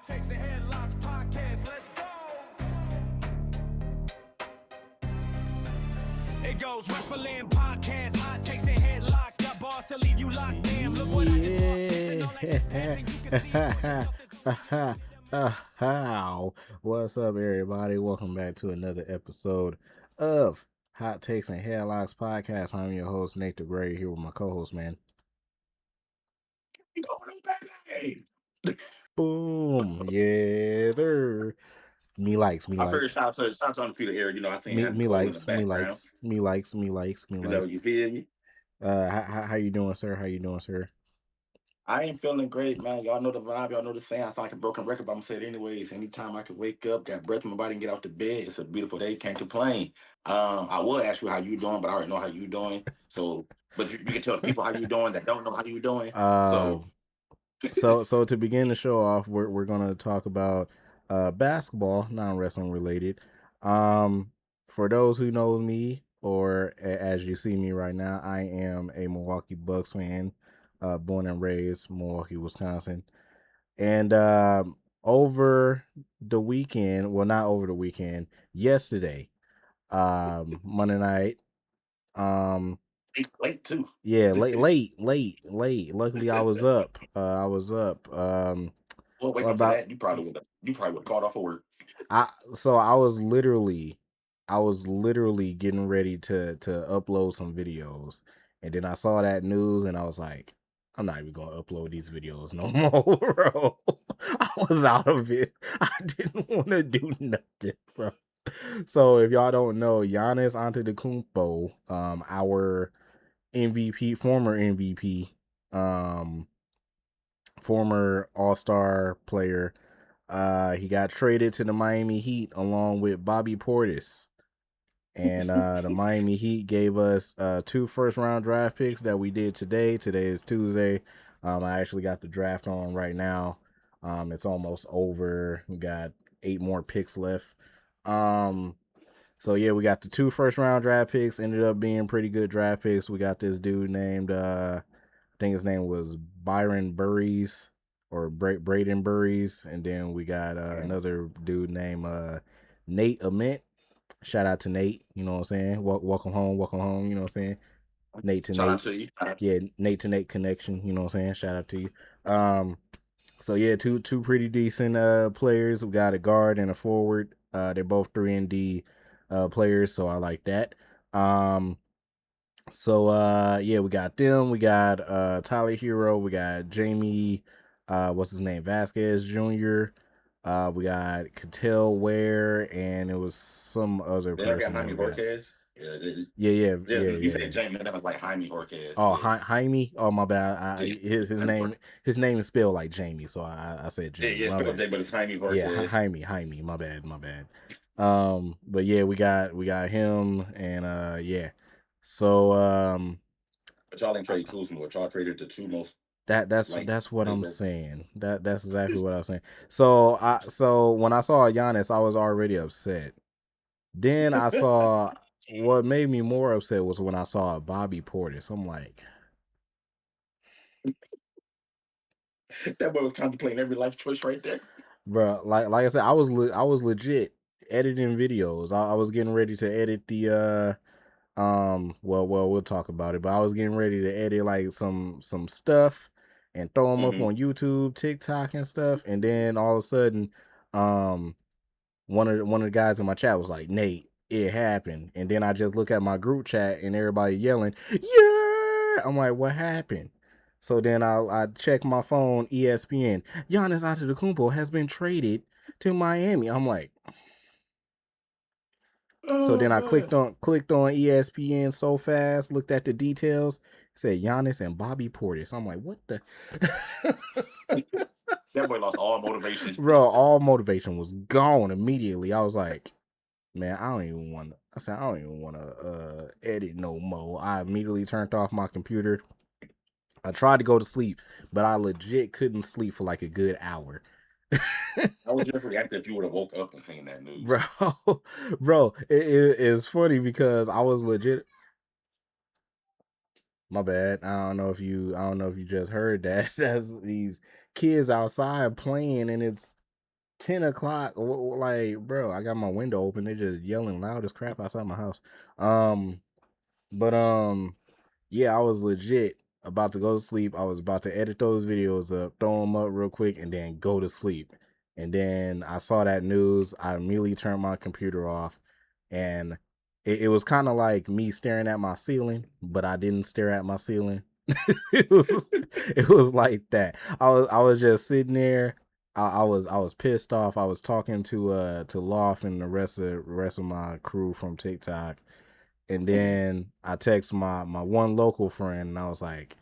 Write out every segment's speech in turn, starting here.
Hot Takes and Headlocks podcast. Let's go. It goes Wrestling Podcast, Hot Takes and Headlocks. Got bars to leave you locked. Damn, look what I just bought. How? What's up, everybody? Welcome back to another episode of Hot Takes and Headlocks podcast. I'm your host, Nate the Gray, here with my co-host, man. Boom. Yeah, there. Me likes. I figured shout out to Peter here. You know, I think Me likes. in the background. You know, you feel me? How you doing, sir? I ain't feeling great, man. Y'all know the vibe. Y'all know the saying. I sound like a broken record, but I'm gonna say it anyways. Anytime I can wake up, got breath in my body, and get out the bed, it's a beautiful day. Can't complain. I will ask you how you doing, but I already know how you doing. So, but you can tell the people how you doing that don't know how you doing. So to begin the show off, we're gonna talk about basketball, non-wrestling related. For those who know me, or as you see me right now, I am a Milwaukee Bucks fan, born and raised Milwaukee, Wisconsin. And over the weekend, well, not over the weekend, yesterday, Monday night. Late too. Yeah, late. Luckily, I was up. Well, wake up to that. You probably would have called off of work. I was literally getting ready to upload some videos, and then I saw that news, and I was like, I'm not even gonna upload these videos no more, bro. I was out of it. I didn't want to do nothing, bro. So if y'all don't know, Giannis Antetokounmpo, our MVP, former MVP, former All-Star player, he got traded to the Miami Heat along with Bobby Portis. And the Miami Heat gave us 2 first-round draft picks that we did today. Today is Tuesday. I actually got the draft on right now. It's almost over. We got 8 more picks left. So yeah, we got the 2 first-round draft picks. Ended up being pretty good draft picks. We got this dude named, I think his name was Byron Burries or Braden Burries, and then we got another dude named Nate Ament. Shout out to Nate, you know what I'm saying? Welcome home, you know what I'm saying? Nate to Shout Nate. out to you. Yeah, Nate to Nate connection, you know what I'm saying? Shout out to you. So yeah, two pretty decent players. We got a guard and a forward. They're both 3-and-D players, so I like that. Yeah, we got them. We got Tyler Hero. We got Jamie, what's his name? Vasquez Jr. We got Cattell Ware, and it was some other person. Jaime Jorquez. Yeah. You said Jamie, that was like Jaime Jorquez. Oh, Jaime. Oh, my bad. His name is spelled like Jamie, so I said Jamie. Yeah, spelled J, but it's Jaime Jorquez. Yeah, Jaime. My bad. But yeah, we got him, and yeah. So but y'all ain't trade Kuzma, but y'all traded the 2 most. That's what I'm saying. That's exactly what I was saying. So when I saw Giannis, I was already upset. Then I saw what made me more upset was when I saw Bobby Portis. I'm like, that boy was contemplating every life choice right there, bro. Like I said, I was legit editing videos. I was getting ready to edit the well we'll talk about it, but I was getting ready to edit like some stuff and throw them up on YouTube, TikTok and stuff, and then all of a sudden one of the guys in my chat was like, Nate, it happened. And then I just look at my group chat and everybody yelling, yeah. I'm like, what happened? So then I check my phone, ESPN, Giannis Antetokounmpo has been traded to Miami. I'm like, so then I clicked on ESPN so fast, looked at the details, said Giannis and Bobby Portis. I'm like, what the? That boy lost all motivation. Bro, all motivation was gone immediately. I was like, man, I don't even want to edit no more. I immediately turned off my computer. I tried to go to sleep, but I legit couldn't sleep for like a good hour. I was just reacting if you would have woke up and seen that news. Bro, it's funny because I was legit. My bad. I don't know if you just heard that. That's these kids outside playing, and it's 10 o'clock, like, bro, I got my window open. They're just yelling loud as crap outside my house. But yeah, I was legit about to go to sleep. I was about to edit those videos up, throw them up real quick, and then go to sleep. And then I saw that news. I immediately turned my computer off, and it was kind of like me staring at my ceiling, but I didn't stare at my ceiling. it was like that. I was just sitting there. I was pissed off. I was talking to Loft and the rest of my crew from TikTok. And then I text my one local friend, and I was like,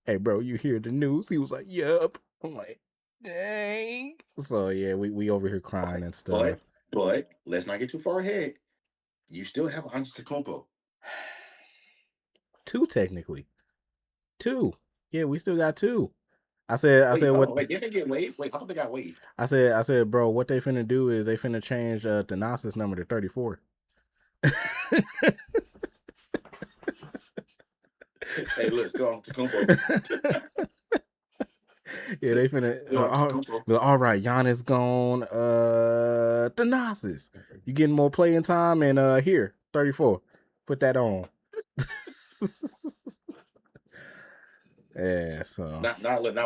"Hey, bro, you hear the news?" He was like, "Yup." I'm like, "Dang." So yeah, we over here crying and stuff. But let's not get too far ahead. You still have Antetokounmpo. 2 technically. 2. Yeah, we still got 2. I said what? Wait, did they get waived? Wait, I thought they got waived. I said, bro, what they finna do is they finna change Thanasis number to 34. Hey, look, still Antetokounmpo. Yeah, they finna. All right, Giannis gone. Thanasis, you getting more playing time, and here 34. Put that on. Yeah, so now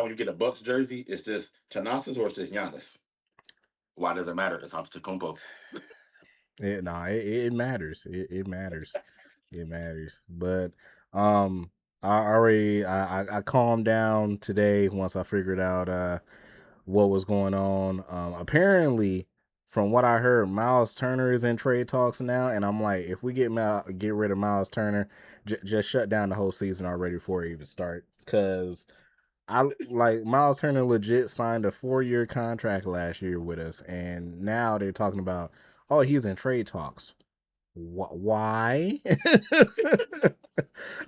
when you get a Bucks jersey, it's just Thanasis or it's just Giannis. Why does it matter? It's Antetokounmpo. it matters. It matters. It matters. But I calmed down today once I figured out what was going on. Apparently, from what I heard, Miles Turner is in trade talks now, and I'm like, if we get rid of Miles Turner, just shut down the whole season already before it even start. Because I like Miles Turner legit signed a 4-year contract last year with us, and now they're talking about, oh, he's in trade talks. Why?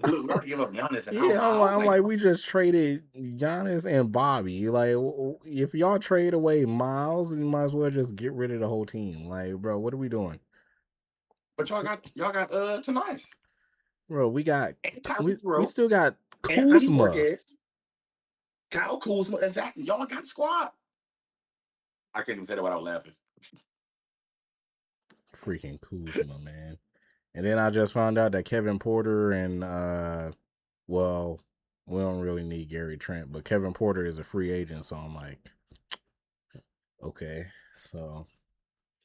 Look, we already give up Giannis and Yeah, I'm like, we just traded Giannis and Bobby. Like, if y'all trade away Miles, you might as well just get rid of the whole team. Like, bro, what are we doing? But y'all got Tanice. Bro, we we still got Kuzma. Kyle Kuzma, exactly. Y'all got the squad. I can't even say that without laughing. Freaking Kuzma, man. And then I just found out that Kevin Porter and well, we don't really need Gary Trent, but Kevin Porter is a free agent, so I'm like, okay, so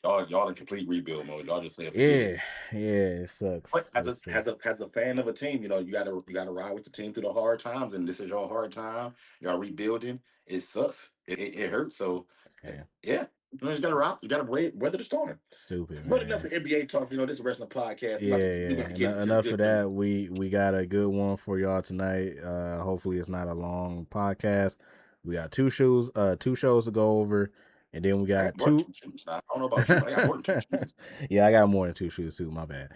y'all in complete rebuild mode. Y'all just say, it sucks. But as a fan of a team, you gotta ride with the team through the hard times, and this is your hard time. Y'all rebuilding. It sucks. It hurts. So yeah. You just gotta rock. You gotta weather the storm. Stupid, man. But enough of NBA talk. This is wrestling podcast. Enough of that. We got a good one for y'all tonight. Hopefully it's not a long podcast. We got 2 shows to go over, and then we got 2. I don't know about you, but I got more than 2 shoes. Yeah, I got more than 2 shoes too. My bad.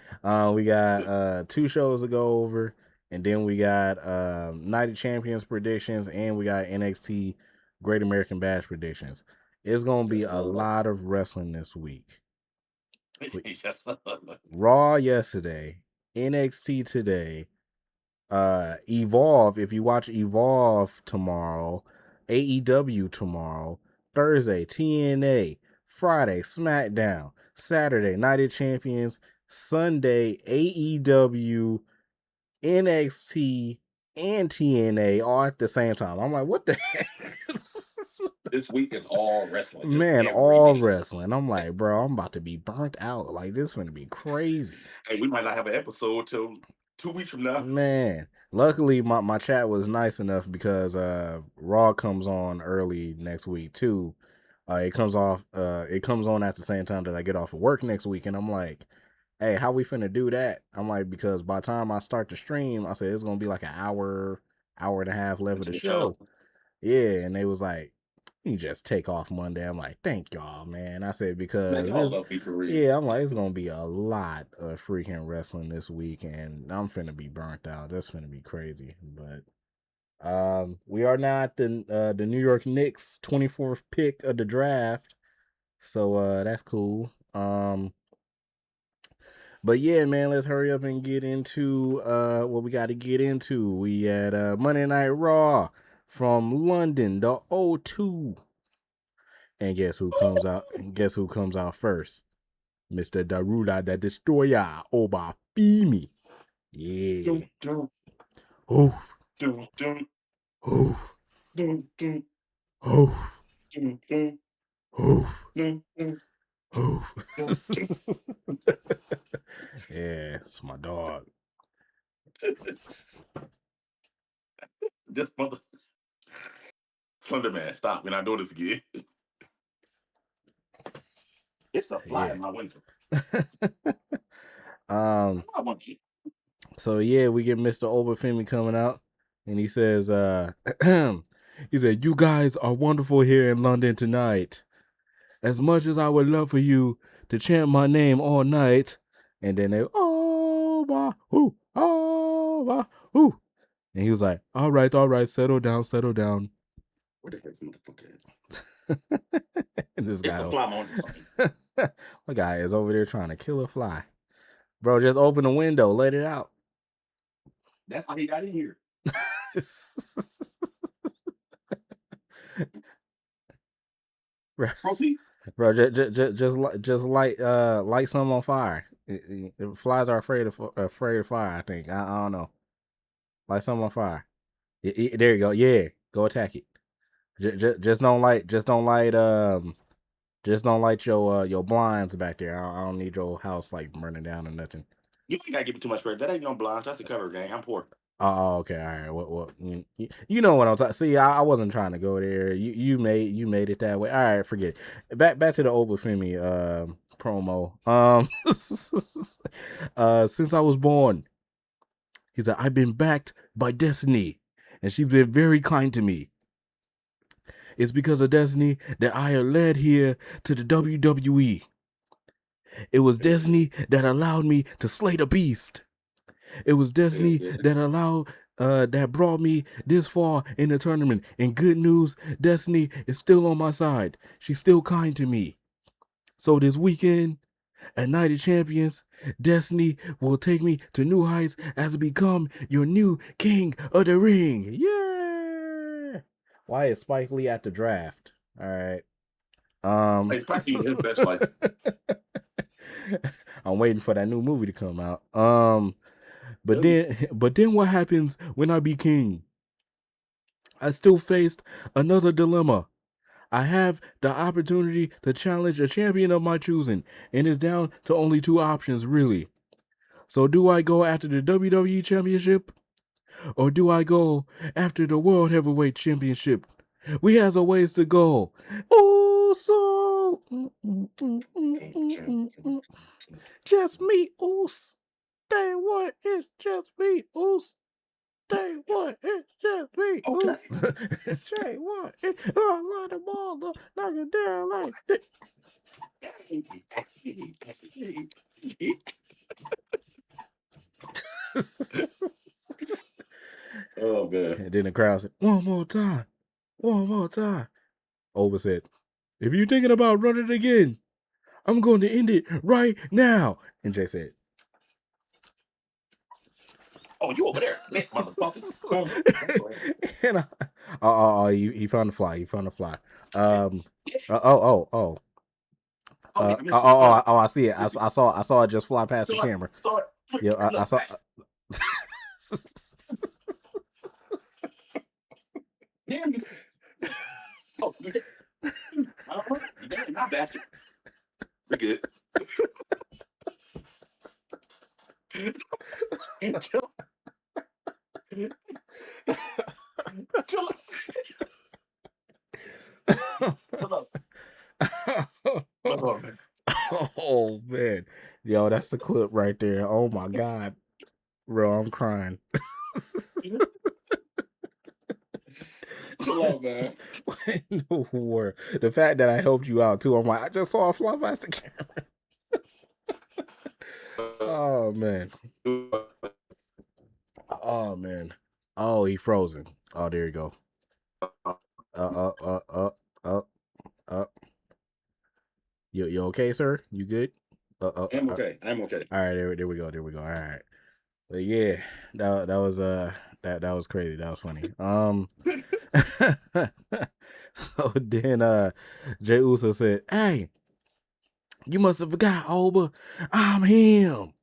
We got 2 shows to go over, and then we got Night of Champions predictions, and we got NXT Great American Bash predictions. It's gonna be a lot of wrestling this week. Yes. Raw yesterday, NXT today, Evolve. If you watch Evolve tomorrow, AEW tomorrow, Thursday TNA, Friday SmackDown, Saturday Night of Champions, Sunday AEW, NXT, and TNA all at the same time. I'm like, what the heck? This week is all wrestling. Man, all wrestling. I'm like, bro, I'm about to be burnt out. Like, this is going to be crazy. Hey, we might not have an episode till 2 weeks from now. Man, luckily my chat was nice enough because Raw comes on early next week too. It comes on at the same time that I get off of work next week, and I'm like, hey, how we finna do that? I'm like, because by the time I start the stream, I said it's gonna be like an hour and a half left of the show. Yeah, and they was like, you just take off Monday. I'm like, thank y'all, man. I said, because I'm like, it's gonna be a lot of freaking wrestling this week, and I'm finna be burnt out. That's finna be crazy. But we are now at the New York Knicks 24th pick of the draft, so that's cool. But yeah, man, let's hurry up and get into what we got to get into. We had Monday Night Raw from London, the O2. And guess who comes out? And guess who comes out first? Mr. Daruda the Destroyer, Obafemi. Yeah. Oof. Oof. Oof. Oof. Yeah, it's my dog. This mother. Slender Man, stop. We're not doing this again. It's a fly in my window. I want you. So yeah, we get Mr. Obafemi coming out, and he says, he said, "You guys are wonderful here in London tonight. As much as I would love for you to chant my name all night," and then they, oh, and he was like, all right, settle down. Where the heck's motherfucker at? And this It's guy, a fly on something. my guy is over there trying to kill a fly. Bro, just open the window, let it out. That's how he got in here. Proceed. Bro, just light some on fire. Flies are afraid of fire. I think. I don't know. Light some on fire. There you go. Yeah, go attack it. Just don't light your blinds back there. I don't need your house like burning down or nothing. You ain't gotta give me too much credit. That ain't no blinds. That's a cover, gang. I'm poor. Oh, okay, all right. What? You know what I'm talking. See, I wasn't trying to go there. You made it that way. All right, forget it. Back to the Obafemi promo. Since I was born, he said, I've been backed by destiny, and she's been very kind to me. It's because of destiny that I am led here to the WWE. It was destiny that allowed me to slay the beast. It was destiny that brought me this far in the tournament. And good news, destiny is still on my side. She's still kind to me. So this weekend at Night of Champions, destiny will take me to new heights as I become your new king of the ring. Yeah. Why is Spike Lee at the draft? All right. Hey, Spike Lee, his best life. I'm waiting for that new movie to come out. But then what happens when I be king? I still faced another dilemma. I have the opportunity to challenge a champion of my choosing, and it's down to only two options, really. So do I go after the WWE Championship, or do I go after the World Heavyweight Championship? We has a ways to go. Oh, so just me, oos. Day one, it's just me, oos. Day one, it's just me, oos. Day one, it's like the ball, knock it down like this. Oh, man. And then the crowd said, one more time. Oba said, if you're thinking about running it again, I'm going to end it right now. And Jay said, oh, you over there, motherfucker. And he found the fly. I see it. I saw it just fly past the camera. Yeah, I saw. Damn you. Oh, you did. You did not bastard. We're good. Chill. Oh man, yo, that's the clip right there. Oh my god, bro, I'm crying. Chill out, man. No war. The fact that I helped you out too, I'm like, I just saw a fly past the camera. Oh man. Oh man. Oh, he frozen. Oh, there you go. You okay, sir? You good? I'm okay. I'm okay. All right, there we go. All right. But yeah, that was that was crazy. That was funny. So then Jay Uso said, "Hey, you must have forgot, Oba. I'm him."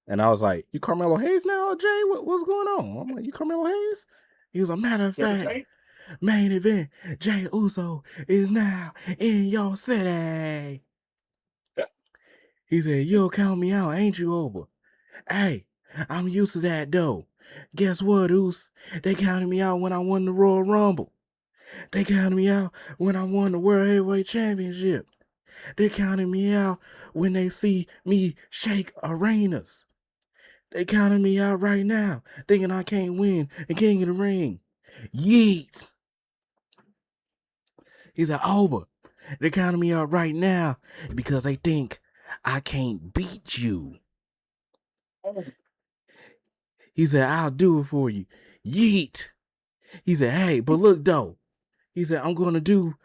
And I was like, "You Carmelo Hayes now, Jay? What's going on?" I'm like, "You Carmelo Hayes?" He was a matter of fact, main event, Jay Uso is now in your city. He said, "You'll count me out, ain't you, Oba?" Hey, I'm used to that though. Guess what, Oos? They counted me out when I won the Royal Rumble. They counted me out when I won the World Heavyweight Championship. They counted me out when they see me shake arenas. They counted me out right now, thinking I can't win and King of the Ring. Yeet. He said, "Over. They counted me out right now because they think I can't beat you." He said, "I'll do it for you." Yeet. He said, "Hey, but look though." He said, "I'm going to do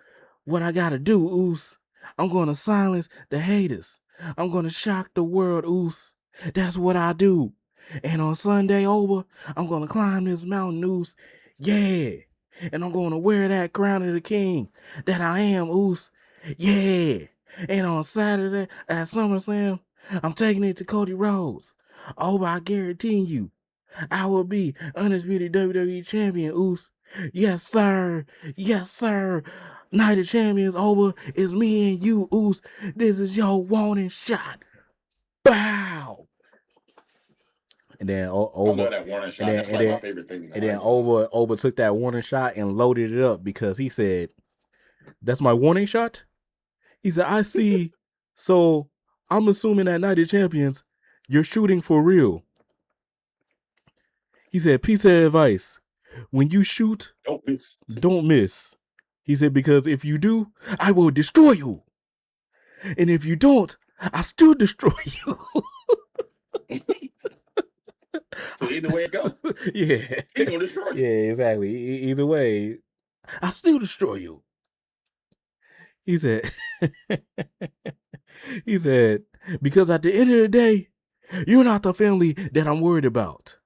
what I got to do, Oos. I'm going to silence the haters. I'm going to shock the world, Oos. That's what I do. And on Sunday over, I'm going to climb this mountain, Oos. Yeah. And I'm going to wear that crown of the king that I am, Oos. Yeah. And on Saturday at SummerSlam, I'm taking it to Cody Rhodes. Oh, I guarantee you, I will be undisputed WWE champion, Oos. Yes, sir. Yes, sir. Night of Champions over. It's me and you, Oos. This is your warning shot. Bow. And then I love that warning shot. That's like my favorite thing. And then Oba took that warning shot and loaded it up because he said, "That's my warning shot?" He said, "I see. So I'm assuming at Night of Champions, you're shooting for real." He said, "Piece of advice. When you shoot, don't miss." He said, "Because if you do, I will destroy you. And if you don't, I still destroy you." So either way it goes. Yeah. He's gonna destroy you. Yeah, exactly. Either way, I still destroy you. He said, he said, "Because at the end of the day, you're not the family that I'm worried about.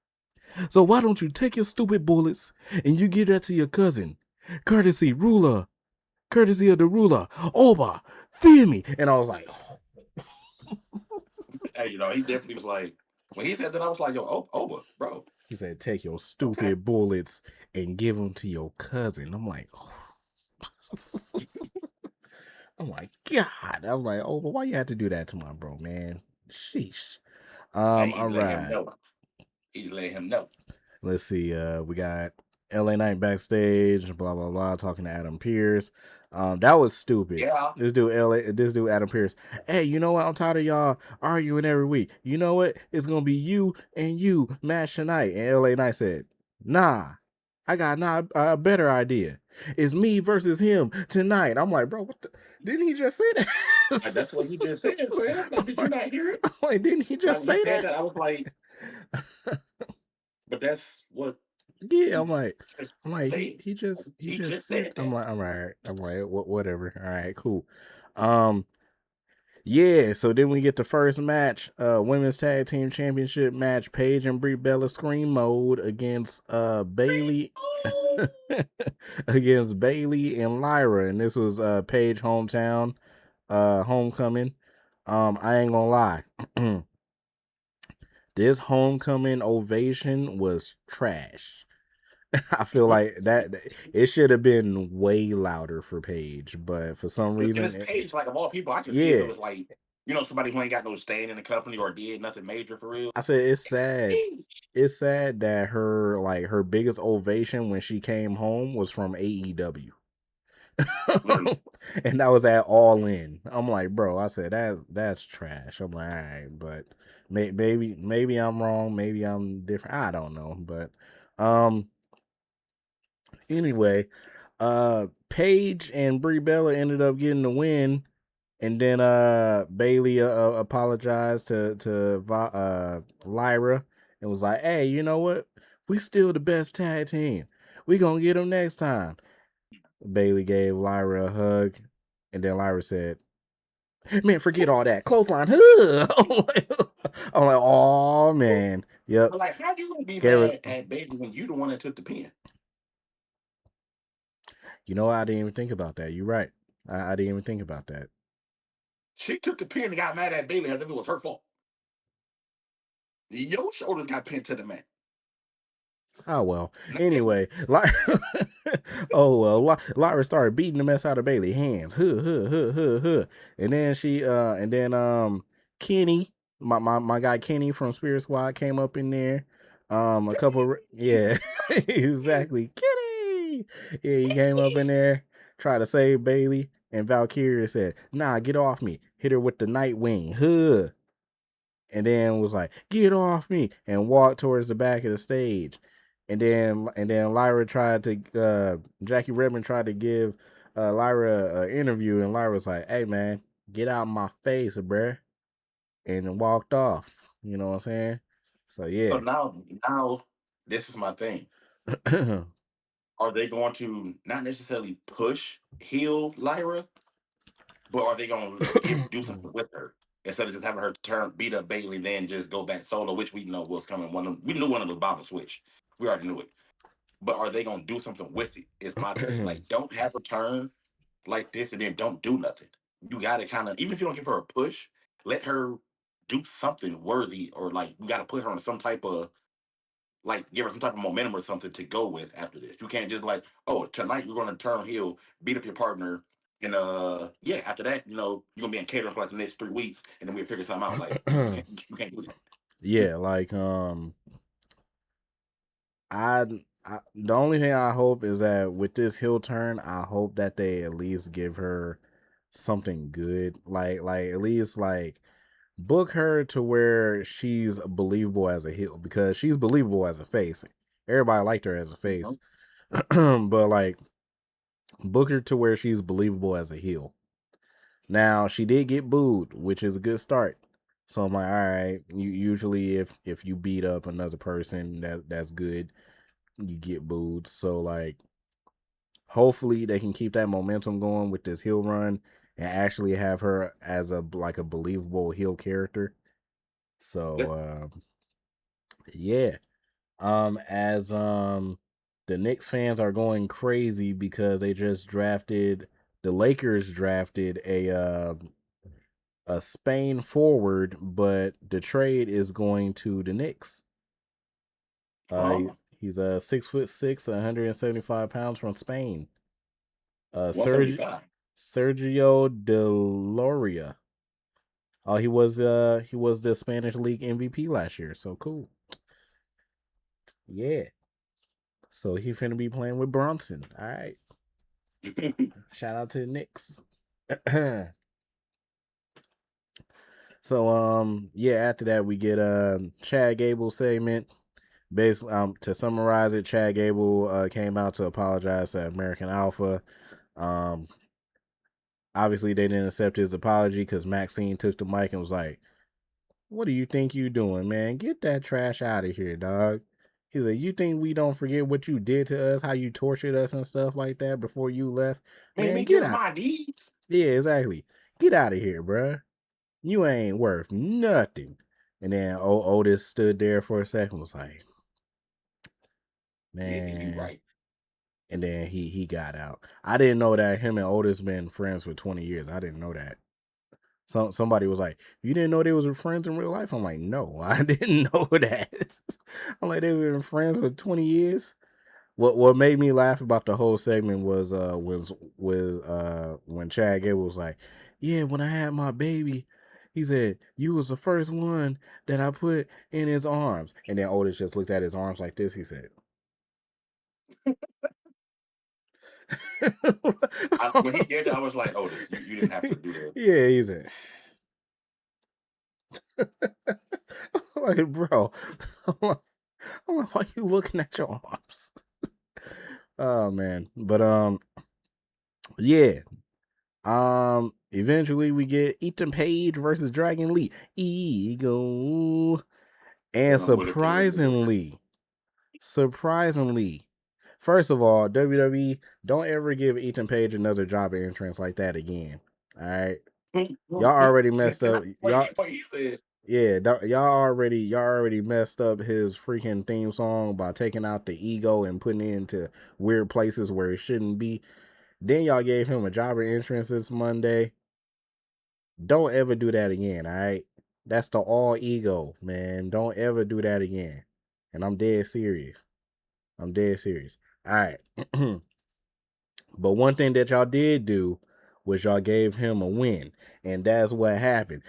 So why don't you take your stupid bullets and you give that to your cousin, courtesy of the ruler, Oba, fear me." And I was like, Hey, you know, he definitely was like, when he said that, I was like, "Yo, Oba, bro." He said, "Take your stupid bullets and give them to your cousin." I'm like, oh. I'm like, God. I'm like, "Oh, but why you have to do that to my bro, man?" Sheesh. All right. He's letting him know. Let's see. We got LA Knight backstage, blah blah blah, talking to Adam Pearce. That was stupid. Yeah. This dude Adam Pearce. "Hey, you know what? I'm tired of y'all arguing every week. You know what? It's gonna be you and you match tonight." And LA Knight said, "Nah, I got a better idea. It's me versus him tonight." I'm like, "Bro, what the? Didn't he just say that?" That's what he just said. Like, did you not hear it? I'm like, didn't he just say that? I was like, but that's what. Yeah, I'm like, he just said that. I'm like, all right. I'm like, whatever. All right, cool. Yeah, so then we get the first match, women's tag team championship match, Paige and Brie Bella scream mode against Bailey against Bailey and Lyra. And this was Paige hometown homecoming. I ain't gonna lie. This homecoming ovation was trash. I feel like that it should have been way louder for Paige, but for some reason, it's Paige, like of all people, I can see if it was like, you know, somebody who ain't got no stand in the company or did nothing major for real. I said it's sad. It's sad that her biggest ovation when she came home was from AEW. And that was at All In. I'm like, bro, I said that's trash. I'm like, all right, but maybe I'm wrong, maybe I'm different. I don't know, but anyway, Paige and Brie Bella ended up getting the win, and then Bailey apologized to Lyra and was like, "Hey, you know what? We still the best tag team. We gonna get them next time." Bailey gave Lyra a hug, and then Lyra said, "Man, forget all that. Clothesline." I'm like, "Oh man, yep." But like, how you gonna be mad at Bailey when you the one that took the pin? You know, I didn't even think about that. You're right. I didn't even think about that. She took the pin and got mad at Bailey as if it was her fault. Your shoulders got pinned to the mat. Oh well. Anyway, Lyra started beating the mess out of Bailey. Hands, and then Kenny, my guy Kenny from Spirit Squad came up in there. Yeah, exactly, Kenny. Yeah, he came up in there, tried to save Bailey, and Valkyria said, "Nah, get off me." Hit her with the Nightwing. And then was like, "Get off me," and walked towards the back of the stage. And then Lyra tried to Jackie Redmond tried to give Lyra an interview, and Lyra was like, "Hey man, get out of my face, bruh," and walked off. You know what I'm saying? So yeah. So now this is my thing. Are they going to not necessarily push heel Lyra, but are they going to do something with her instead of just having her beat up Bailey, then just go back solo, which we know was coming. We knew one of the bottom switch. We already knew it. But are they going to do something with it? Is my thing. Like, don't have her turn like this and then don't do nothing. You got to kind of, even if you don't give her a push, let her do something worthy, or like you got to put her on some type of, like, give her some type of momentum or something to go with after this. You can't just like, oh, tonight you're going to turn heel, beat up your partner, and yeah, after that, you're gonna be in catering for like the next 3 weeks, and then we'll figure something out. Like, you can't do that. Yeah, like the only thing I hope is that with this heel turn, I hope that they at least give her something good, like at least like book her to where she's believable as a heel, because she's believable as a face. Everybody liked her as a face, but like book her to where she's believable as a heel. Now she did get booed, which is a good start. So I'm like, all right. Usually if you beat up another person, that's good. You get booed. So like, hopefully they can keep that momentum going with this heel run and actually have her as a believable heel character. So yeah. As the Knicks fans are going crazy because they just drafted the Lakers drafted a Spain forward, but the trade is going to the Knicks. He's a 6'6", 175 pounds from Spain. 175. Sergio Deloria. Oh, he was the Spanish League MVP last year. So cool. Yeah. So he finna be playing with Bronson. All right. Shout out to the Knicks. So yeah, after that we get Chad Gable segment. Basically, to summarize it, Chad Gable came out to apologize to American Alpha. Obviously they didn't accept his apology because Maxine took the mic and was like, "What do you think you doing, man? Get that trash out of here, dog." He's like, "You think we don't forget what you did to us, how you tortured us and stuff like that before you left? Man, Man, get give him out." my deeds. Yeah, exactly. Get out of here, bruh. You ain't worth nothing. And then Otis stood there for a second, was like, Yeah, you man. right. And then he got out. I didn't know that him and Otis been friends for 20 years. I didn't know that. Somebody was like, "You didn't know they was friends in real life?" I'm like, "No, I didn't know that." I'm like, "They've been friends for 20 years." What made me laugh about the whole segment was when Chad Gable was like, "Yeah, when I had my baby, he said you was the first one that I put in his arms." And then Otis just looked at his arms like this. He said, When he did that, I was like, Otis, you didn't have to do that. "Yeah," he said. I'm like, bro, I'm like, why you looking at your arms? Oh man, but yeah. Eventually we get Ethan Page versus Dragon Lee. Ego. And surprisingly, first of all, WWE, don't ever give Ethan Page another job entrance like that again. All right. Y'all already messed up. Y'all already messed up his freaking theme song by taking out the ego and putting it into weird places where it shouldn't be. Then y'all gave him a jobber entrance this Monday. Don't ever do that again, all right? That's the all ego, man. Don't ever do that again. And I'm dead serious. All right. But one thing that y'all did do was y'all gave him a win. And that's what happened.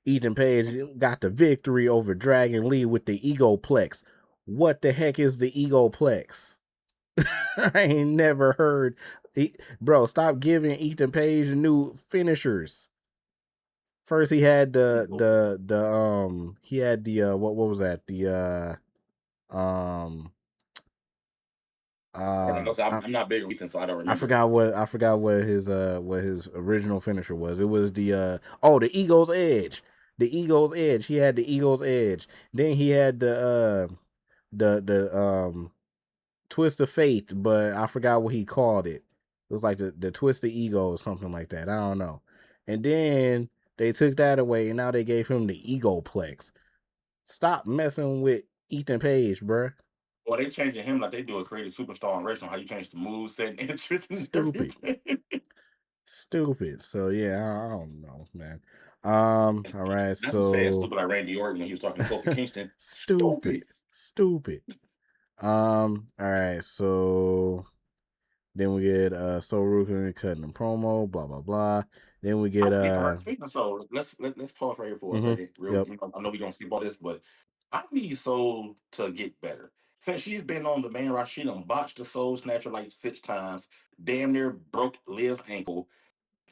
Ethan Page got the victory over Dragon Lee with the egoplex. What the heck is the egoplex? I ain't never heard. Bro, stop giving Ethan Page new finishers. First he had the what was that? I'm not big on Ethan, so I don't remember. I forgot what his original finisher was. It was the Ego's Edge. The Ego's Edge. He had the Ego's Edge. Then he had the Twist of Fate, but I forgot what he called it. It was like the Twist of Ego or something like that. I don't know. And then they took that away, and now they gave him the Egoplex. Stop messing with Ethan Page, bruh. Well, they changing him like they do a creative superstar in wrestling. How you change the moves, set, and interest, and Stupid. everything. Stupid. So yeah, I don't know, man. All right, Not so saying stupid like Randy Orton when he was talking to Kofi Kingston. Stupid. All right, so then we get Soul Ruka cutting a promo, blah blah blah. Then we get speaking of Soul, let's pause right here for a second. Yep. I know we're gonna skip all this, but I need Soul to get better. Since she's been on the main roster, she done botched the Soul Snatcher like 6 times, damn near broke Liv's ankle.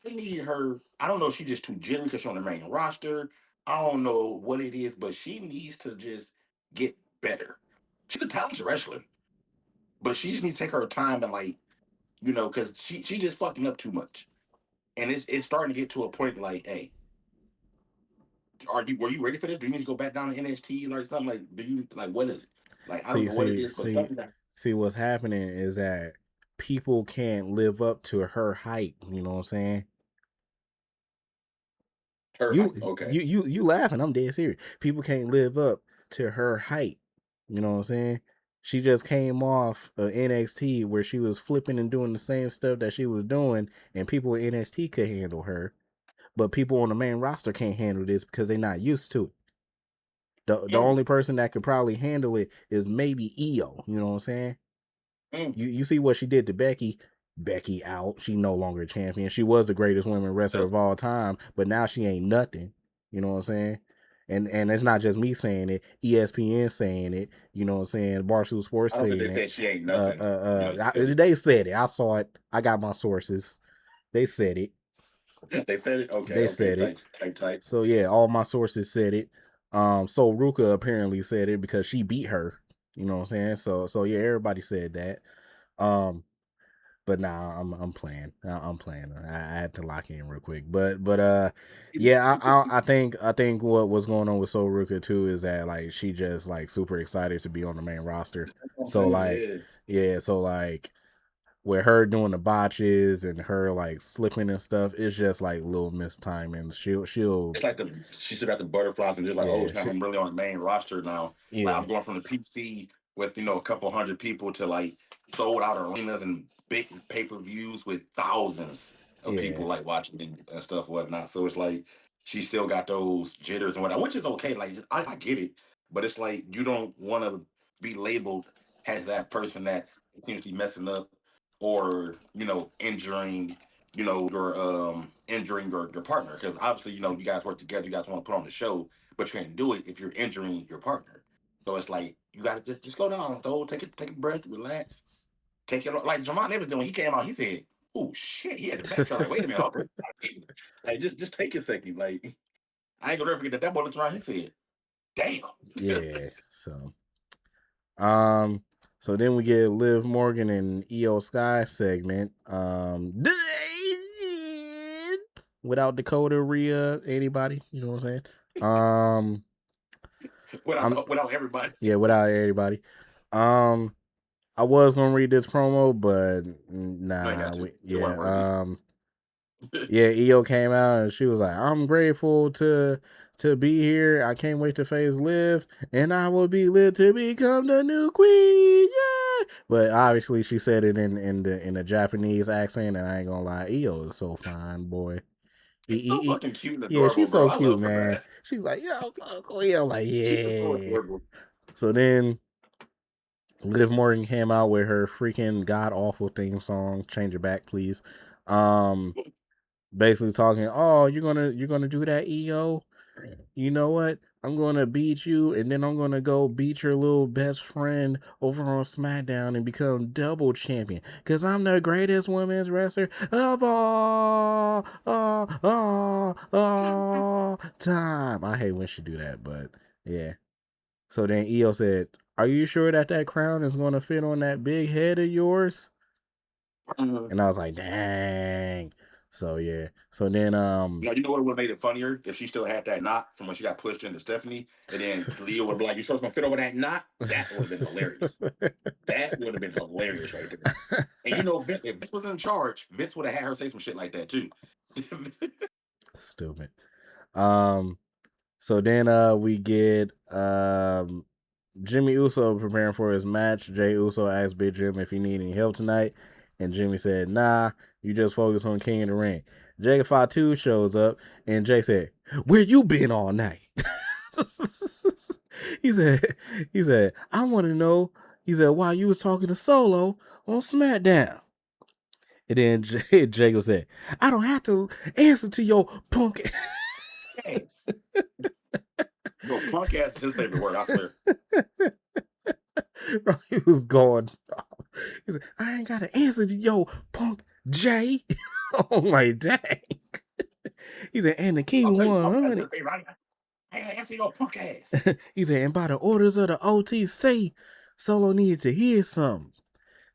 I need her. I don't know if she's just too jittery because she's on the main roster. I don't know what it is, but she needs to just get better. She's a talented wrestler, but she just needs to take her time and because she just fucking up too much, and it's starting to get to a point like, hey, were you ready for this? Do you need to go back down to NXT or something? Like, do you what is it? Like, I don't know what it is, but see what's happening is that people can't live up to her hype. You know what I'm saying? You laughing? I'm dead serious. People can't live up to her hype. You know what I'm saying? She just came off of NXT where she was flipping and doing the same stuff that she was doing, and people in NXT could handle her, but people on the main roster can't handle this because they're not used to it. The only person that could probably handle it is maybe Io. You know what I'm saying? You see what she did to Becky. Becky out. She no longer a champion. She was the greatest women wrestler of all time, but now she ain't nothing. You know what I'm saying? And it's not just me saying it. ESPN saying it. You know what I'm saying? Barstool Sports saying it. They said she ain't nothing. They said it. I saw it. I got my sources. They said it. They said it. Okay. They said it. Tight. So yeah, all my sources said it. So Ruka apparently said it because she beat her. You know what I'm saying? So yeah, everybody said that. But nah, I'm playing. I'm playing. I had to lock in real quick. But yeah, I think what was going on with Soul Ruka too is that like she just like super excited to be on the main roster. So like with her doing the botches and her like slipping and stuff, it's just like little mistimings. She'll It's like she should have the butterflies and just like, oh snap, I'm really on the main roster now. Yeah. Like I'm going from the PC with a couple hundred people to like sold out arenas and big pay-per-views with thousands of people like watching and stuff whatnot. So it's like she still got those jitters and whatnot, which is okay. Like I get it, but it's like you don't want to be labeled as that person that's continuously messing up or injuring your partner, because obviously you guys work together, you guys want to put on the show, but you can't do it if you're injuring your partner. So it's like you gotta just slow down, take a breath, relax, take it like Jamon Evans when he came out, he said, oh shit, he had the back. Like, wait a minute, okay. Like just take a second. Like I ain't gonna ever forget that boy looked around, he said, damn. Yeah. So then we get Liv Morgan and Io Sky segment. Without Dakota, Rhea, anybody, you know what I'm saying? Without everybody. Yeah, without everybody. I was gonna read this promo, but nah. Yeah, Io came out and she was like, "I'm grateful to to be here. I can't wait to face Liv, and I will be Liv to become the new queen. Yeah. But obviously, she said it in a Japanese accent, and I ain't gonna lie, Io is so fine, boy. She's so fucking cute and Yeah, adorable, she's bro. so I cute, love her, man. man. She's like, yo, fuck Leo. Like, She is so yeah. adorable. So then Liv Morgan came out with her freaking god awful theme song. Change it back, please. Basically talking, oh, you're gonna do that, EO. You know what? I'm gonna beat you, and then I'm gonna go beat your little best friend over on SmackDown and become double champion. Cause I'm the greatest women's wrestler of all time. I hate when she do that, but yeah. So then EO said, "Are you sure that crown is gonna fit on that big head of yours?" And I was like, "Dang." So yeah. So then Now, you know what would have made it funnier if she still had that knot from when she got pushed into Stephanie, and then Leo would be like, "You sure it's gonna fit over that knot?" That would have been hilarious. That would have been hilarious right there. And you know, Vince, if Vince was in charge, Vince would have had her say some shit like that too. Stupid. So then we get Jimmy Uso preparing for his match. Jay Uso asked Big Jim if he need any help tonight, and Jimmy said, "Nah, you just focus on King of the Ring." Jay Fatu shows up, and Jay said, "Where you been all night?" he said, "I want to know." He said, "Why you was talking to Solo on SmackDown?" And then Jago said, "I don't have to answer to your punk." Yes. No, punk ass is his favorite word, I swear. Bro, he was going. He said, "I ain't got to answer to yo punk Jay." Oh my dang. He said, "And the King I'll tell you, punk ass is 100." his favorite. I ain't gonna answer your punk ass. He said, "And by the orders of the OTC, Solo needed to hear something."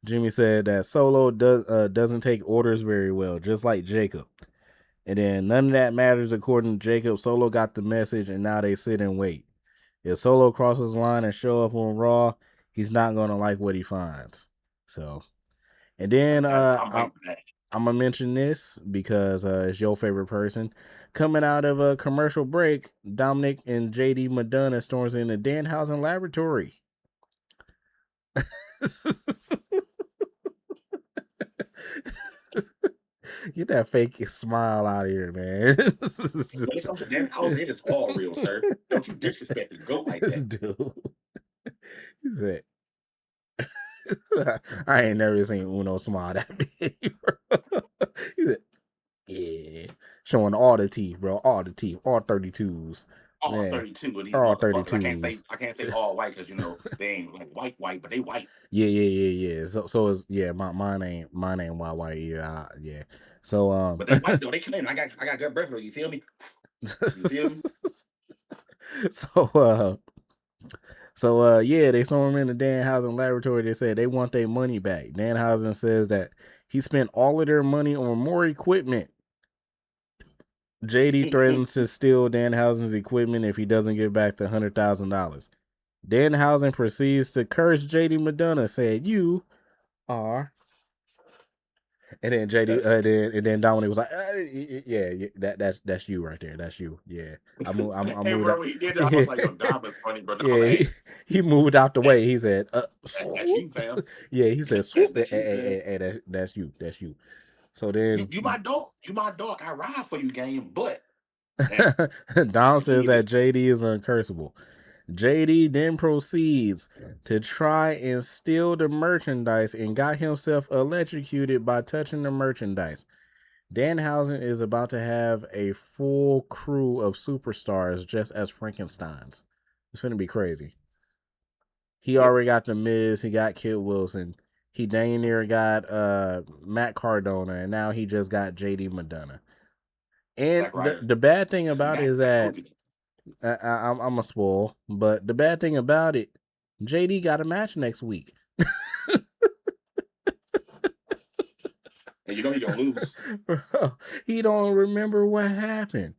Jimmy said that Solo doesn't take orders very well, just like Jacob. And then none of that matters according to Jacob. Solo got the message, and now they sit and wait. If Solo crosses the line and show up on Raw, he's not gonna like what he finds. So, and then I'm waiting for that. I'm gonna mention this because it's your favorite person. Coming out of a commercial break, Dominic and JD Madonna storms in the Danhausen laboratory. Get that fake smile out of here, man. When it comes to damn house, it is all real, sir. Don't you disrespect the goat like This that. dude. He said, I ain't never seen Uno smile that big. He said, yeah. Showing all the teeth, bro. All the teeth. All 32s. All Man. 32 of these All motherfuckers. 32s. I can't say all white because you know they ain't like white, but they white. Yeah. So it's mine ain't white either. Yeah. So But they white though. They claim I got good breath. You feel me? You feel me? Yeah, they saw him in the Danhausen laboratory. They said they want their money back. Danhausen says that he spent all of their money on more equipment. JD threatens to steal Danhausen's equipment if he doesn't give back the $100,000. Danhausen proceeds to curse JD Madonna, saying, "You are." And then then Dominic was like, yeah, that's you right there. That's you. Yeah. I Hey, moved bro, out. when he did that, I was like, yo, Dom is funny, bro. I'm Yeah, like, he moved out the hey, way. He said, that's you, fam. yeah, he said, swoop. That's you, fam. Hey, that's you. That's you. So then You my dog. You my dog. I ride for you, game, but damn, Dom you says need that it. JD is uncursable. JD then proceeds to try and steal the merchandise and got himself electrocuted by touching the merchandise. Danhausen is about to have a full crew of superstars just as Frankensteins. It's gonna be crazy. He already got the Miz, he got Kid Wilson, he dang near got Matt Cardona, and now he just got JD Madonna. And Zack Ryder. the bad thing See, about it Matt, is I told that you. I'm a spoil, but the bad thing about it, JD got a match next week. And you know he gonna lose. Bro, he don't remember what happened.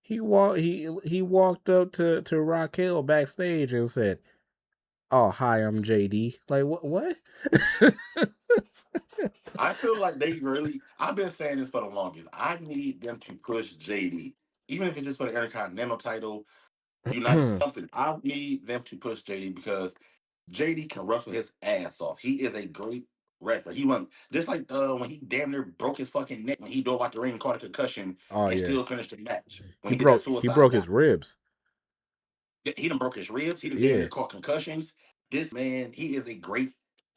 He walked up to Raquel backstage and said, "Oh, hi, I'm JD." Like what? I feel like they really. I've been saying this for the longest. I need them to push JD. even if it's just for the Intercontinental title, United something. I need them to push JD because JD can wrestle his ass off. He is a great wrestler. He won just like when he damn near broke his fucking neck when he dove out the ring and caught a concussion Oh and yeah, still finished the match. When he he did that he suicide broke dive. his ribs. He done broke his ribs. He done damn Yeah, near caught concussions. This man, he is a great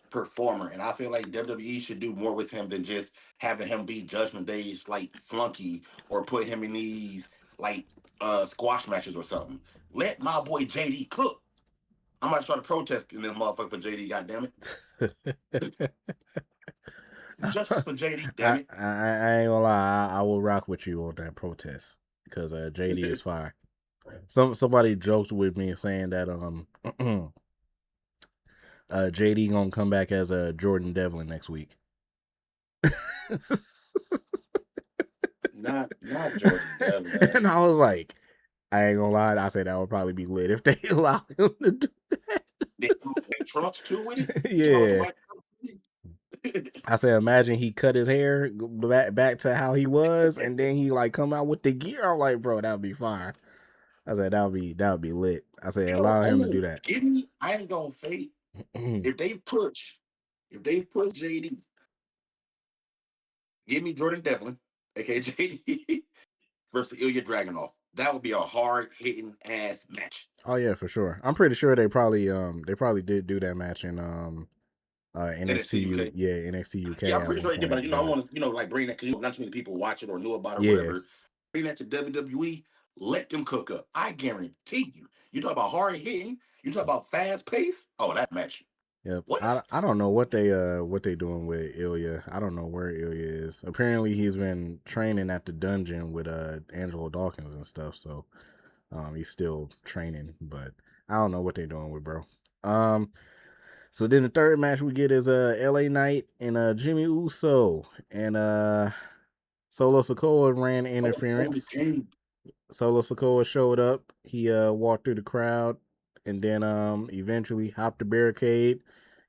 performer, and I feel like WWE should do more with him than just having him be Judgment Day's like flunky or put him in these like squash matches or something. Let my boy JD cook. I'm about to start a protest in this motherfucker for JD. Goddamn it! Justice for JD. Damn it! I ain't gonna lie. I will rock with you on that protest because JD is fire. Somebody joked with me saying that JD gonna come back as a Jordan Devlin next week. Not Jordan Devlin. And I was like, I ain't gonna lie. I said that would probably be lit if they allow him to do that. They trunks too with it. Yeah. I said, imagine he cut his hair back to how he was, and then he like come out with the gear. I'm like, bro, that would be fire. I said that would be lit. I said, allow him to do that. Give me, I ain't gonna fake. If they push JD, give me Jordan Devlin, aka JD, versus Ilya Dragunov. That would be a hard hitting ass match. Oh yeah, for sure. I'm pretty sure they probably did do that match in NXT UK. Yeah, NXT UK. Yeah, I'm pretty sure they did, but I want to like bring that because not too many people watch it or knew about it, or whatever. Bring that to WWE. Let them cook up. I guarantee you. You talk about hard hitting. You talk about fast pace. Oh, that match. Yep. I don't know what they doing with Ilya. I don't know where Ilya is. Apparently he's been training at the dungeon with Angelo Dawkins and stuff, so he's still training, but I don't know what they're doing with bro. So then the third match we get is LA Knight and Jimmy Uso, and Solo Sikoa ran interference. Solo Sikoa showed up. He walked through the crowd and then eventually hopped the barricade.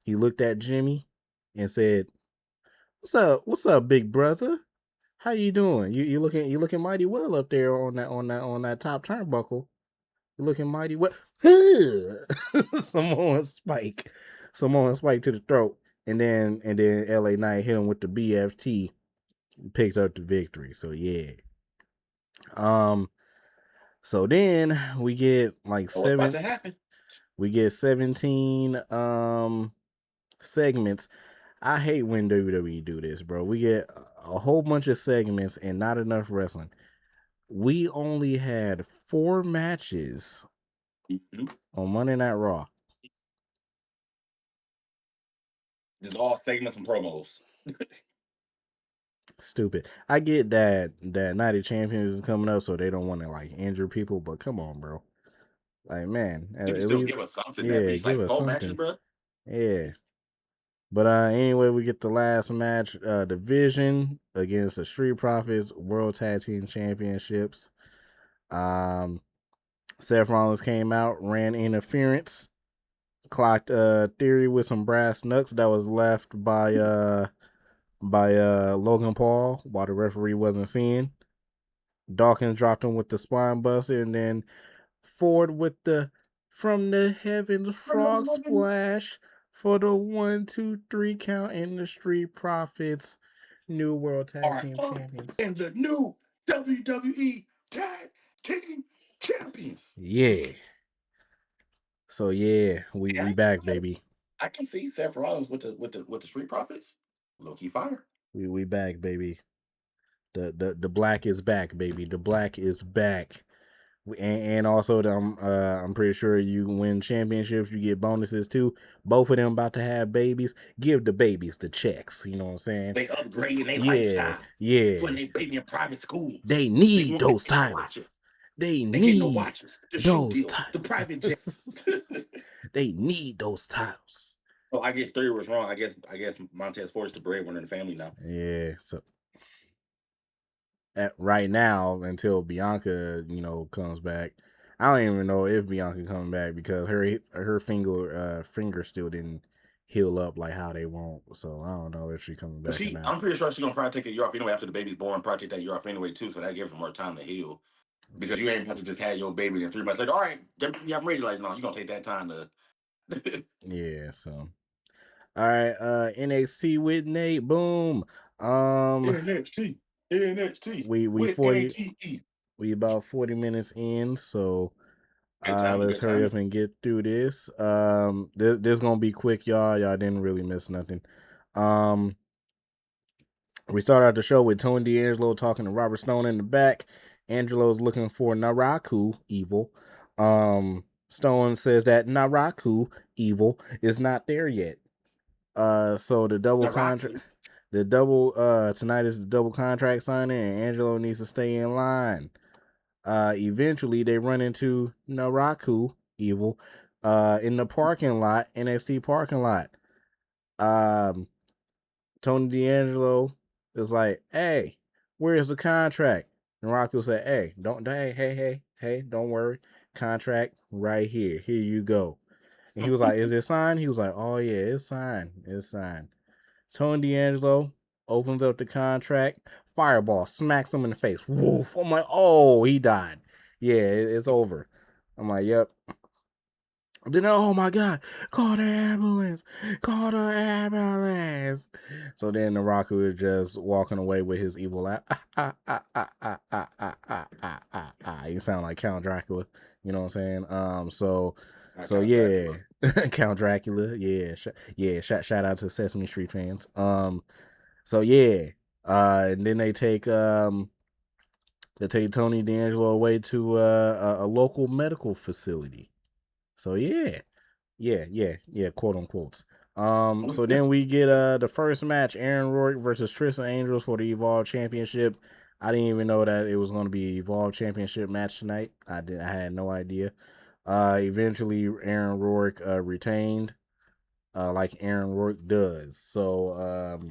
He looked at Jimmy and said, What's up, big brother? How you doing? You looking mighty well up there on that top turnbuckle. You're looking mighty well." Samoan Spike to the throat, and then LA Knight hit him with the BFT, picked up the victory. So yeah. So then we get like we get 17 segments. I hate when WWE do this, bro. We get a whole bunch of segments and not enough wrestling. We only had 4 matches on Monday Night Raw. Just all segments and promos. Stupid. I get that Night of Champions is coming up, so they don't want to like injure people, but come on, bro. Like, man, at least give us something. Yeah, give us something, matches, bro. Yeah. But anyway, we get the last match, Division against the Street Profits World Tag Team Championships. Seth Rollins came out, ran interference, clocked Theory with some brass knucks that was left by Logan Paul while the referee wasn't seeing. Dawkins dropped him with the spine buster, and then Ford with the From the Heavens Frog Splash for the 1, 2, 3 count in the Street Profits new World Tag Team Champions. And the new WWE Tag Team Champions. Yeah. So yeah, we back, baby. I can see Seth Rollins with the Street Profits. Low key fire. We back, baby. The black is back, baby. The black is back. And also, I'm pretty sure you win championships, you get bonuses too. Both of them about to have babies. Give the babies the checks. You know what I'm saying? They upgrading their lifestyle. Yeah. Putting their baby in private schools. They need those titles. They need no watches. those titles. The private jets. They need those titles. Oh, I guess Theory was wrong. I guess Montez Ford is the breadwinner in the family now. Yeah. So right now, until Bianca, comes back, I don't even know if Bianca coming back because her finger still didn't heal up like how they want. So I don't know if she coming back. I'm pretty sure she's gonna probably take a year off anyway after the baby's born. Probably take that year off anyway too, so that gives her more time to heal. because you ain't have to just have your baby in 3 months. Like, all right, I'm ready. Like, no, you're gonna take that time to. Yeah, so all right, NXT with Nate. Boom. NXT, NXT We with 40 NATE. we about 40 minutes in, so Good time, let's good hurry time. up and get through this. This gonna be quick, y'all. Y'all didn't really miss nothing. We start out the show with Tony D'Angelo talking to Robert Stone in the back. Angelo's looking for Naraku, evil. Stone says that Naraku, evil, is not there yet. So the double contract, tonight is the double contract signing, and Angelo needs to stay in line. Eventually they run into Naraku, evil, in the parking lot, NXT parking lot. Tony D'Angelo is like, "Hey, where's the contract?" And Rocky will say, "Hey, don't worry. Contract right here. Here you go." And he was like, "Is it signed?" He was like, "Oh yeah, it's signed. It's signed." Tony D'Angelo opens up the contract. Fireball smacks him in the face. Woof. I'm like, "Oh, he died. Yeah, it's over." I'm like, "Yep." Then, oh my God, call the ambulance, call the ambulance. So then the Rock is just walking away with his evil laugh. You sound like Count Dracula, you know what I'm saying? So yeah, Count Dracula, yeah, shout out to Sesame Street fans. So yeah, and then they take Tony D'Angelo away to a local medical facility. So yeah, quote unquote. So then we get the first match, Aaron Rourke versus Tristan Angels for the Evolve Championship. I didn't even know that it was going to be an Evolve Championship match tonight. I had no idea. Eventually Aaron Rourke retained, like Aaron Rourke does. So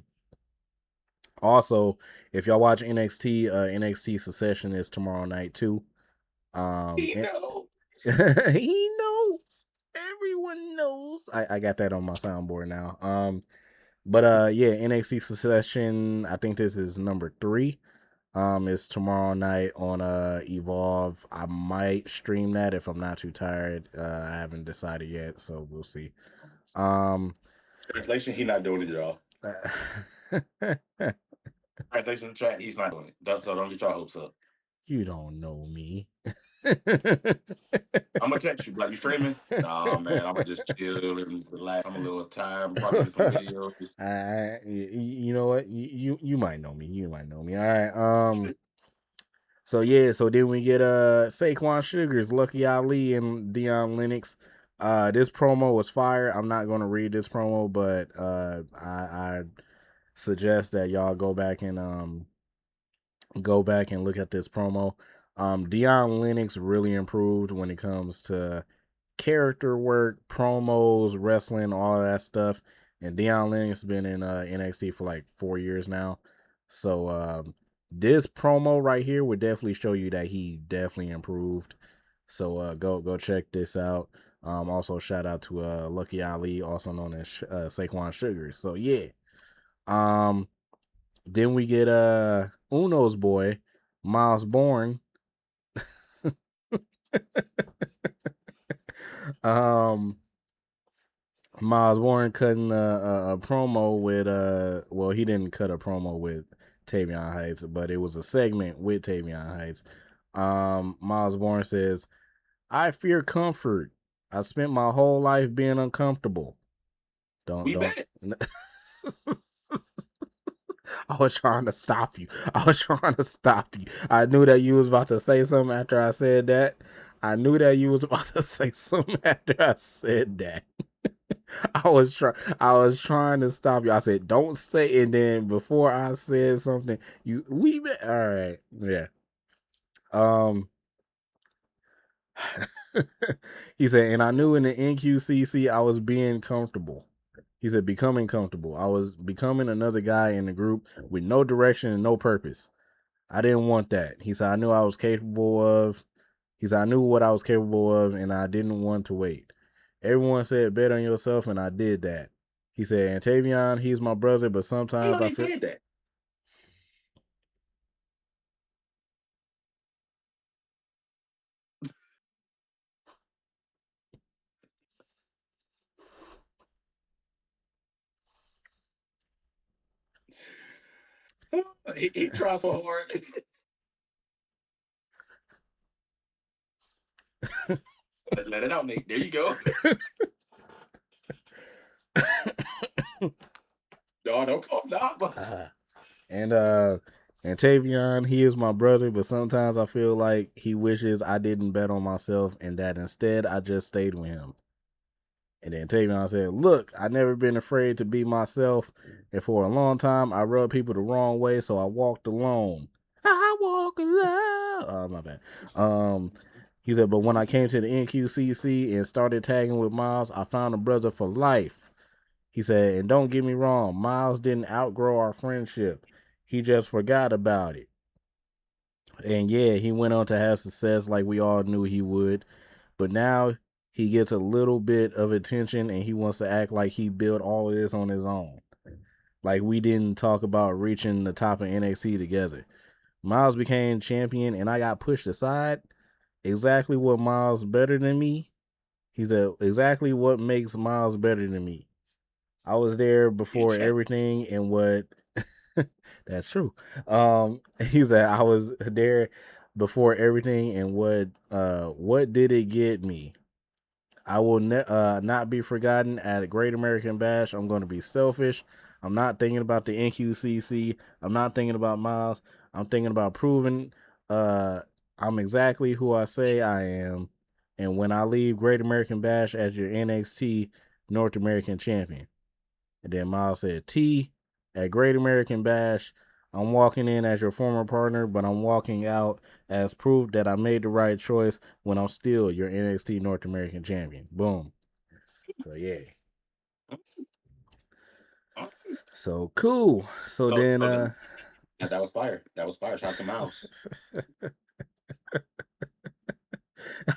also, if y'all watch NXT, NXT Succession is tomorrow night too. He knows. He knows. Everyone knows. I got that on my soundboard now. But yeah, NXT Succession, I think this is number 3. It's tomorrow night on Evolve. I might stream that if I'm not too tired. I haven't decided yet, so we'll see. Translation, he's not doing it at all. Translation in the chat, he's not doing it. So don't get your hopes up. You don't know me. I'm gonna text you, like, you streaming? Nah, man, I'm gonna just chill and relax. I'm a little tired. I'm probably get some videos. You know what? You might know me. You might know me. All right. So yeah, so then we get Saquon Sugars, Lucky Ali, and Deion Lennox. This promo was fire. I'm not gonna read this promo, but I suggest that y'all go back and look at this promo. Deion Lennox really improved when it comes to character work, promos, wrestling, all that stuff. And Deion Lennox has been in NXT for like 4 years now. So this promo right here would definitely show you that he definitely improved. So go check this out. Also shout out to Lucky Ali, also known as Saquon Sugars. So yeah. Then we get Uno's boy, Miles Bourne. Miles Warren cutting a promo with well, he didn't cut a promo with Tavion Heights, but it was a segment with Tavion Heights. Miles Warren says, "I fear comfort. I spent my whole life being uncomfortable." Don't. I was trying to stop you. I knew that you was about to say something after I said that. I was trying to stop you. I said, "Don't say," and then before I said something, all right, yeah. He said, and I knew in the NQCC I was being comfortable. He said, becoming comfortable. I was becoming another guy in the group with no direction and no purpose. I didn't want that. He said, I knew what I was capable of, and I didn't want to wait. Everyone said, bet on yourself, and I did that. He said, and Tavion, he's my brother, but sometimes I feel that. He tried so hard. Let it out, Nate. There you go. No, don't come down. And Tavion, he is my brother, but sometimes I feel like he wishes I didn't bet on myself and that instead I just stayed with him. And then Tavion said, look, I never been afraid to be myself, and for a long time I rubbed people the wrong way, so I walked alone. I walk alone. Oh, my bad. He said, but when I came to the NQCC and started tagging with Miles, I found a brother for life. He said, and don't get me wrong, Miles didn't outgrow our friendship. He just forgot about it. And yeah, he went on to have success like we all knew he would. But now he gets a little bit of attention and he wants to act like he built all of this on his own. Like we didn't talk about reaching the top of NXT together. Miles became champion and I got pushed aside. Exactly what Miles better than me? He said, exactly what makes Miles better than me. I was there before everything and what that's true. He said I was there before everything and what did it get me? I will not be forgotten at a Great American Bash. I'm going to be selfish. I'm not thinking about the NQCC. I'm not thinking about Miles. I'm thinking about proving I'm exactly who I say I am. And when I leave Great American Bash as your NXT North American Champion. And then Miles said, T, at Great American Bash, I'm walking in as your former partner, but I'm walking out as proof that I made the right choice when I'm still your NXT North American Champion. Boom. So, yeah. So, cool. So then... that was fire. That was fire. Shout out to Miles.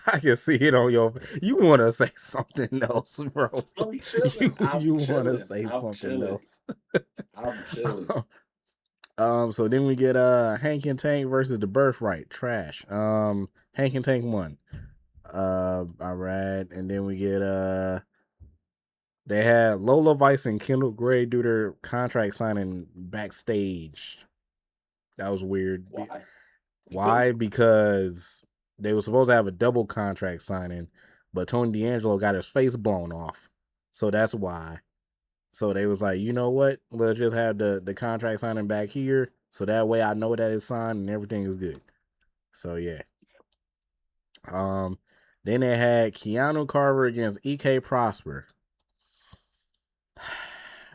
I can see it on your... You want to say something else, bro. I'm chilling. You want to say something else. I'm chilling. So then we get Hank and Tank versus the Birthright. Trash. Hank and Tank won. All right, and then we get they had Lola Vice and Kendall Gray do their contract signing backstage. That was weird. Why? Because they were supposed to have a double contract signing, but Tony D'Angelo got his face blown off. So that's why. So they was like, you know what? Let's just have the contract signing back here. So that way I know that it's signed and everything is good. So yeah. Then they had Keanu Carver against EK Prosper.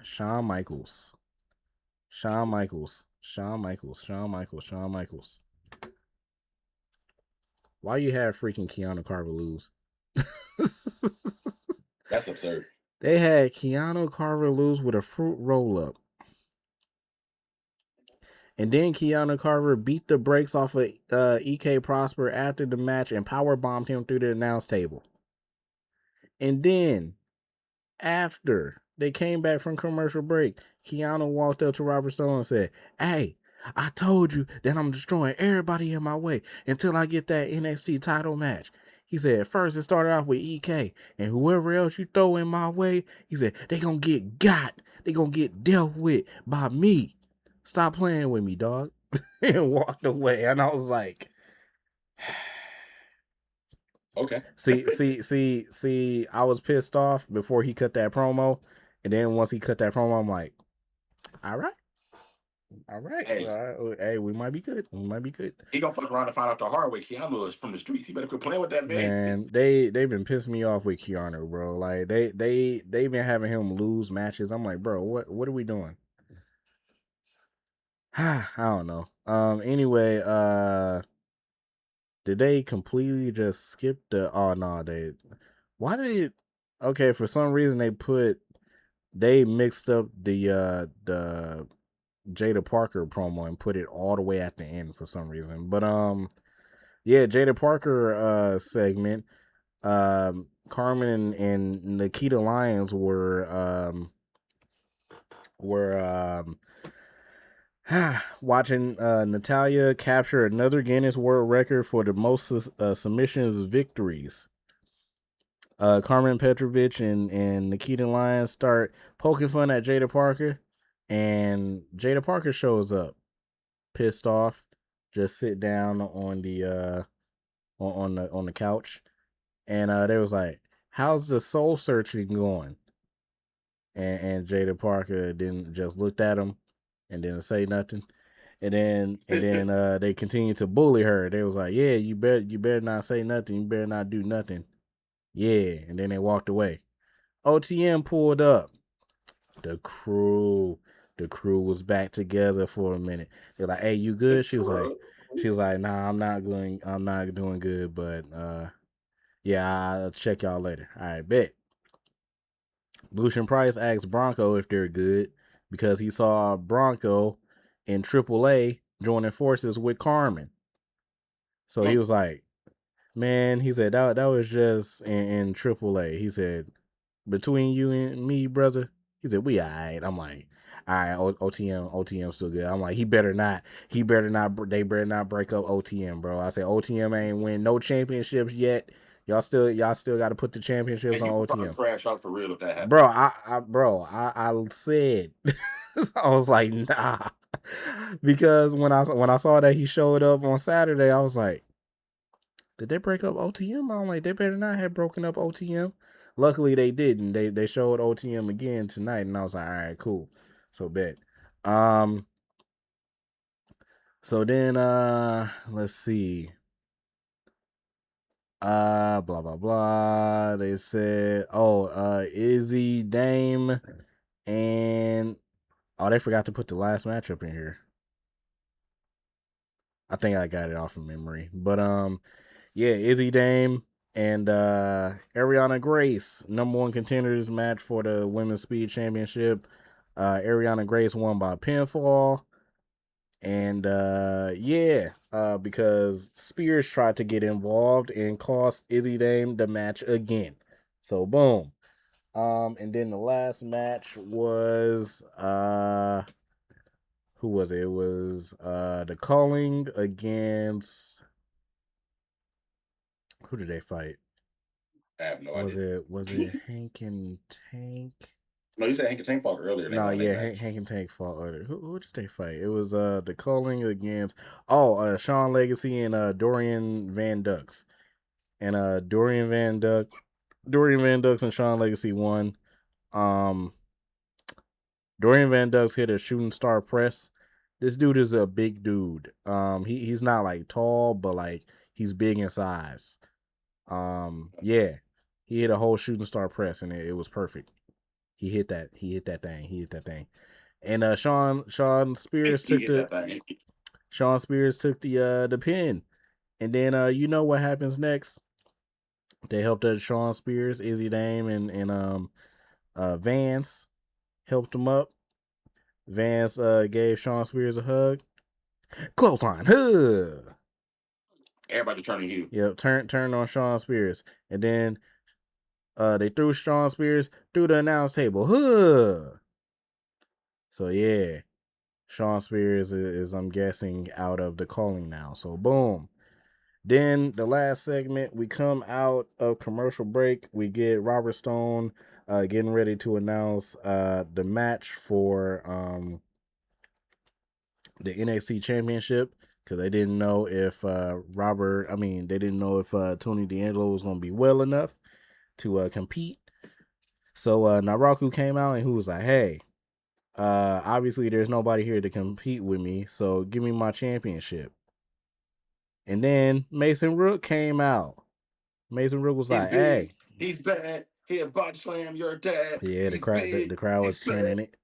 Shawn Michaels. Why you have freaking Keanu Carver lose? That's absurd. They had Keanu Carver lose with a fruit roll-up. And then Keanu Carver beat the brakes off of EK Prosper after the match and powerbombed him through the announce table. And then, after they came back from commercial break, Keanu walked up to Robert Stone and said, hey, I told you that I'm destroying everybody in my way until I get that NXT title match. He said, first it started off with EK, and whoever else you throw in my way, he said, they gonna get got. They gonna get dealt with by me. Stop playing with me, dog. And walked away. And I was like, okay. See, I was pissed off before he cut that promo. And then once he cut that promo, I'm like, all right. Hey, we might be good. He gonna fuck around and find out the hard way. Keanu is from the streets. He better quit playing with that man. Man, they've been pissing me off with Keanu, bro. Like they've been having him lose matches. I'm like, bro, what are we doing? I don't know. Anyway, did they completely just skip the? Oh no, Why did? Okay, for some reason they mixed up the Jada Parker promo and put it all the way at the end for some reason. But yeah, Jada Parker segment. Carmen and Nikita Lyons were watching Natalya capture another Guinness World Record for the most submissions victories. Carmen Petrovic and Nikita Lyons start poking fun at Jada Parker, and Jada Parker shows up. pissed off, just sit down on the on the couch, and they was like, "How's the soul searching going?" And Jada Parker didn't just looked at him and didn't say nothing. And then they continued to bully her. They was like, "Yeah, you better not say nothing. You better not do nothing." Yeah, and then they walked away. OTM pulled up. The crew was back together for a minute. They're like, "Hey, you good?" She was like, "Nah, I'm not doing good, but yeah, I'll check y'all later." All right, bet. Lucian Price asked Bronco if they're good because he saw Bronco in AAA joining forces with Carmen. So he was like, "Man," he said, that was just in AAA. He said, "Between you and me, brother," he said, "we all right." I'm like, "All right, OTM still good." I'm like, they better not break up OTM, bro. I said, OTM ain't win no championships yet. Y'all still got to put the championships on OTM. Crash out for real if that happened. Bro, I said, I was like, nah, because when I saw that he showed up on Saturday, I was like, did they break up OTM? I'm like, they better not have broken up OTM. Luckily, they didn't. They showed OTM again tonight, and I was like, all right, cool. So bet. So then let's see. Blah blah blah. They said, Izzy, Dame, and they forgot to put the last matchup in here. I think I got it off of memory. But yeah, Izzy, Dame, and Ariana Grace, #1 contenders match for the Women's Speed Championship. Ariana Grace won by pinfall. And because Spears tried to get involved and cost Izzy Dame the match again. So boom. And then the last match was who was it? It was the Calling against, who did they fight? I have no idea. Was it Hank and Tank? No, you said Hank and Tank fought earlier. No, yeah, Hank and Tank fought earlier. Who did they fight? It was the Calling against Sean Legacy and Dorian Van Dux. And Dorian Van Dux and Sean Legacy won. Dorian Van Dux hit a shooting star press. This dude is a big dude. He's not like tall, but like he's big in size. Yeah, he hit a whole shooting star press, and it was perfect. He hit that thing. And Sean Spears took the pin. And then you know what happens next? They helped Sean Spears, Izzy Dame, and Vance helped him up. Vance gave Sean Spears a hug. Clothesline, hug. Everybody turning heel. Yep, turned on Sean Spears. And then they threw Sean Spears through the announce table. Hug. So yeah, Sean Spears is, I'm guessing, out of the Calling now. So boom. Then the last segment, we come out of commercial break. We get Robert Stone getting ready to announce the match for the NXT Championship, because they didn't know if Tony D'Angelo was going to be well enough to compete. So Naraku came out and he was like, "Hey, obviously there's nobody here to compete with me, so give me my championship." And then Mason Rook came out. Mason Rook was like, "Hey, he's bad. He'll body slam your dad." Yeah, the crowd was chanting it.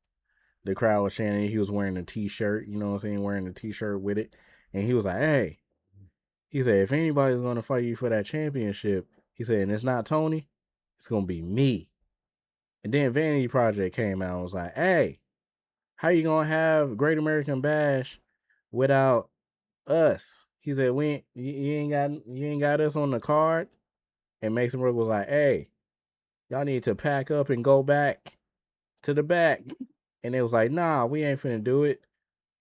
The crowd was chanting it. He was wearing a t-shirt, you know what I'm saying, wearing a t-shirt with it. And he was like, "Hey," he said, "if anybody's going to fight you for that championship," he said, "and it's not Tony, it's going to be me." And then Vanity Project came out and was like, "Hey, how you going to have Great American Bash without us?" He said, you ain't got us on the card." And Mason Rook was like, "Hey, y'all need to pack up and go back to the back." And they was like, "Nah, we ain't finna do it."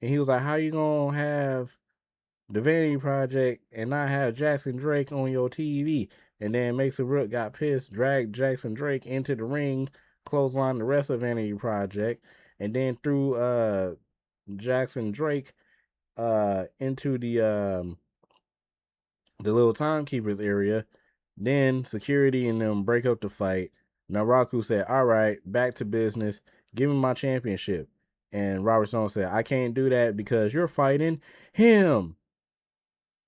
And he was like, "How you gonna have the Vanity Project and not have Jackson Drake on your TV?" And then Mason Rook got pissed, dragged Jackson Drake into the ring, clotheslined the rest of Vanity Project, and then threw Jackson Drake into the little timekeepers area. Then security and them break up the fight. Naraku said, "All right, back to business. Give me my championship." And Robert Stone said, "I can't do that because you're fighting him."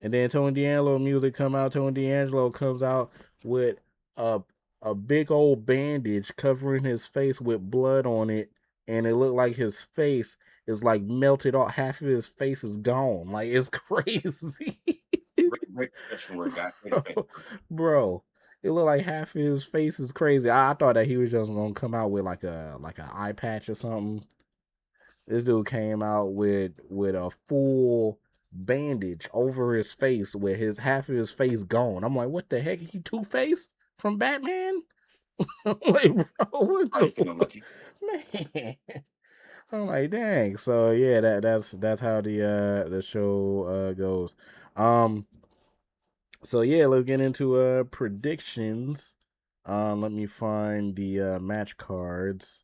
And then Tony D'Angelo music come out. Tony D'Angelo comes out with a big old bandage covering his face with blood on it, and it looked like his face is like melted off. Half of his face is gone. Like, it's crazy. Great professional work, guy. Great effect work. Bro, it looked like half of his face is crazy. I thought that he was just gonna come out with like an eye patch or something. This dude came out with a full bandage over his face with his half of his face gone. I'm like, what the heck? He Two-Face from Batman? Like, bro, what How you feeling, Lucky? man? I'm like, dang. So yeah, that's how the show goes. So yeah, let's get into predictions. Let me find the match cards.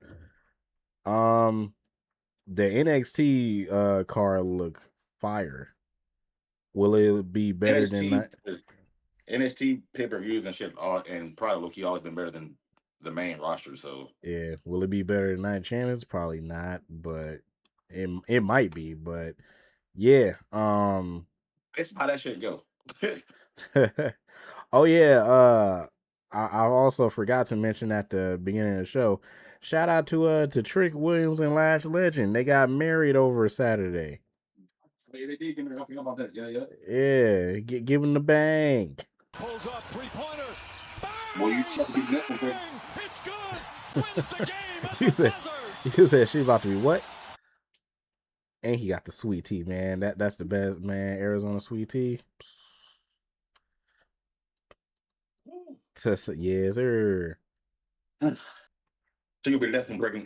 The NXT card look fire. Will it be better than NXT that? NXT pay-per-views and shit, and probably low-key always been better than the main roster. So Yeah. Will it be better than Night of Champions? Probably not, but it might be. But yeah. that's how that shit go. Oh yeah. I also forgot to mention at the beginning of the show. Shout out to Trick Williams and Lash Legend. They got married over Saturday. They did give me a about that. Yeah. Yeah, give him the bang. Pulls up, three-pointer. Well, you check the net for Bang! It's good. Wins the game at You the said buzzer. you said she about to be what? And he got the sweet tea, man. That's the best, man. Arizona sweet tea. Yes, sir. So you'll be left and breaking.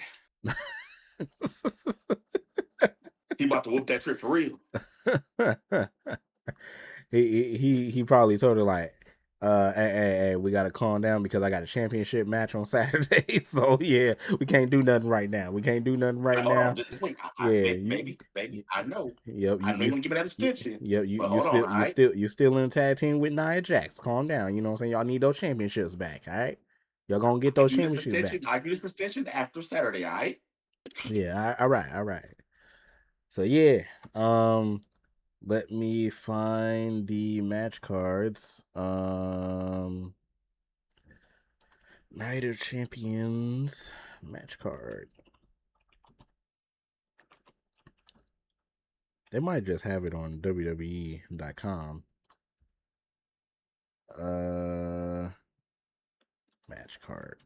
He about to whoop that trick for real. he probably told her like, hey, we gotta calm down because I got a championship match on Saturday. So yeah, we can't do nothing right now. We can't do nothing right Hold now. on, just wait. Yeah, Baby. I know. Yep, I know you're gonna give me that extension. yep, But hold on, all right? you still in the tag team with Nia Jax. Calm down. You know what I'm saying? Y'all need those championships back, all right? Y'all gonna get those championships back. I do this extension after Saturday, all right? Yeah, all right. So yeah, let me find the match cards. Night of Champions match card. They might just have it on WWE.com. Match card.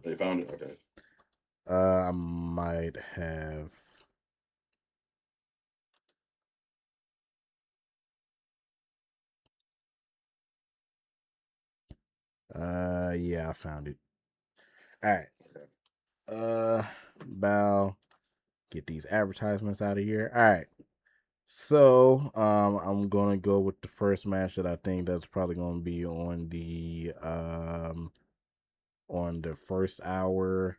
They found it. Okay. I might have. Yeah, I found it. All right. Bow. Get these advertisements out of here. All right. So, I'm gonna go with the first match that I think that's probably gonna be on the first hour.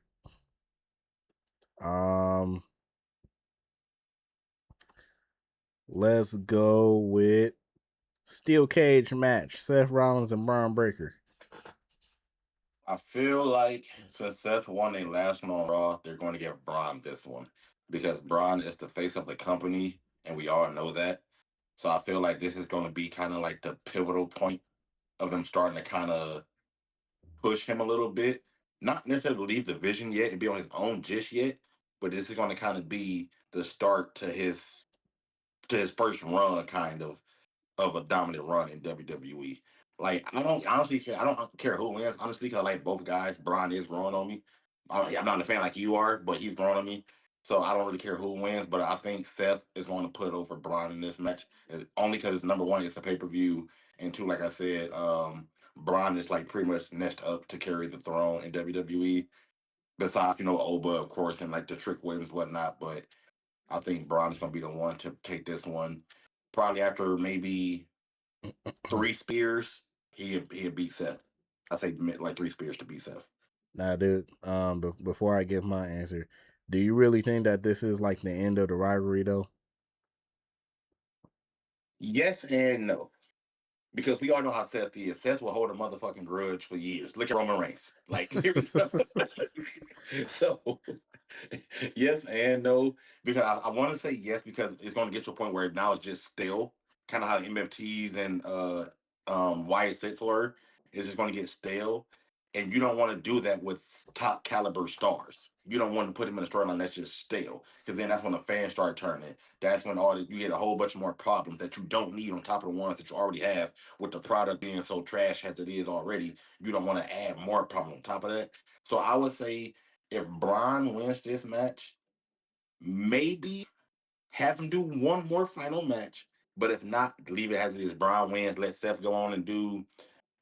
Let's go with steel cage match: Seth Rollins and Braun Breaker. I feel like since Seth won their last one on Raw, they're going to give Braun this one because Braun is the face of the company, and we all know that. So I feel like this is going to be kind of like the pivotal point of them starting to kind of push him a little bit. Not necessarily leave the vision yet and be on his own just yet, but this is going to kind of be the start to his first run, kind of a dominant run in WWE. Like I don't honestly care. I don't care who wins. Honestly, because I like both guys. Braun is growing on me. I'm not a fan like you are, but he's growing on me. So I don't really care who wins. But I think Seth is going to put over Braun in this match, only because it's number one, it's a pay per view, and two, like I said, Braun is like pretty much next up to carry the throne in WWE. Besides, Oba, of course, and like the Trick Williams, whatnot. But I think Braun is going to be the one to take this one. Probably after maybe 3 spears, he'd beat Seth. I say like 3 spears to beat Seth. Now, dude, before I give my answer, do you really think that this is like the end of the rivalry though? Yes and no. Because we all know how Seth is. Seth will hold a motherfucking grudge for years. Look at Roman Reigns. Like, so yes and no. Because I want to say yes because it's going to get to a point where now it's just stale. Kind of how the MFTs and YS6 were. It's just going to get stale. And you don't want to do that with top caliber stars. You don't want to put them in a storyline that's just stale. Because then that's when the fans start turning. That's when you get a whole bunch more problems that you don't need on top of the ones that you already have with the product being so trash as it is already. You don't want to add more problems on top of that. So I would say if Braun wins this match, maybe have him do one more final match. But if not, leave it as it is. Braun wins, let Seth go on and do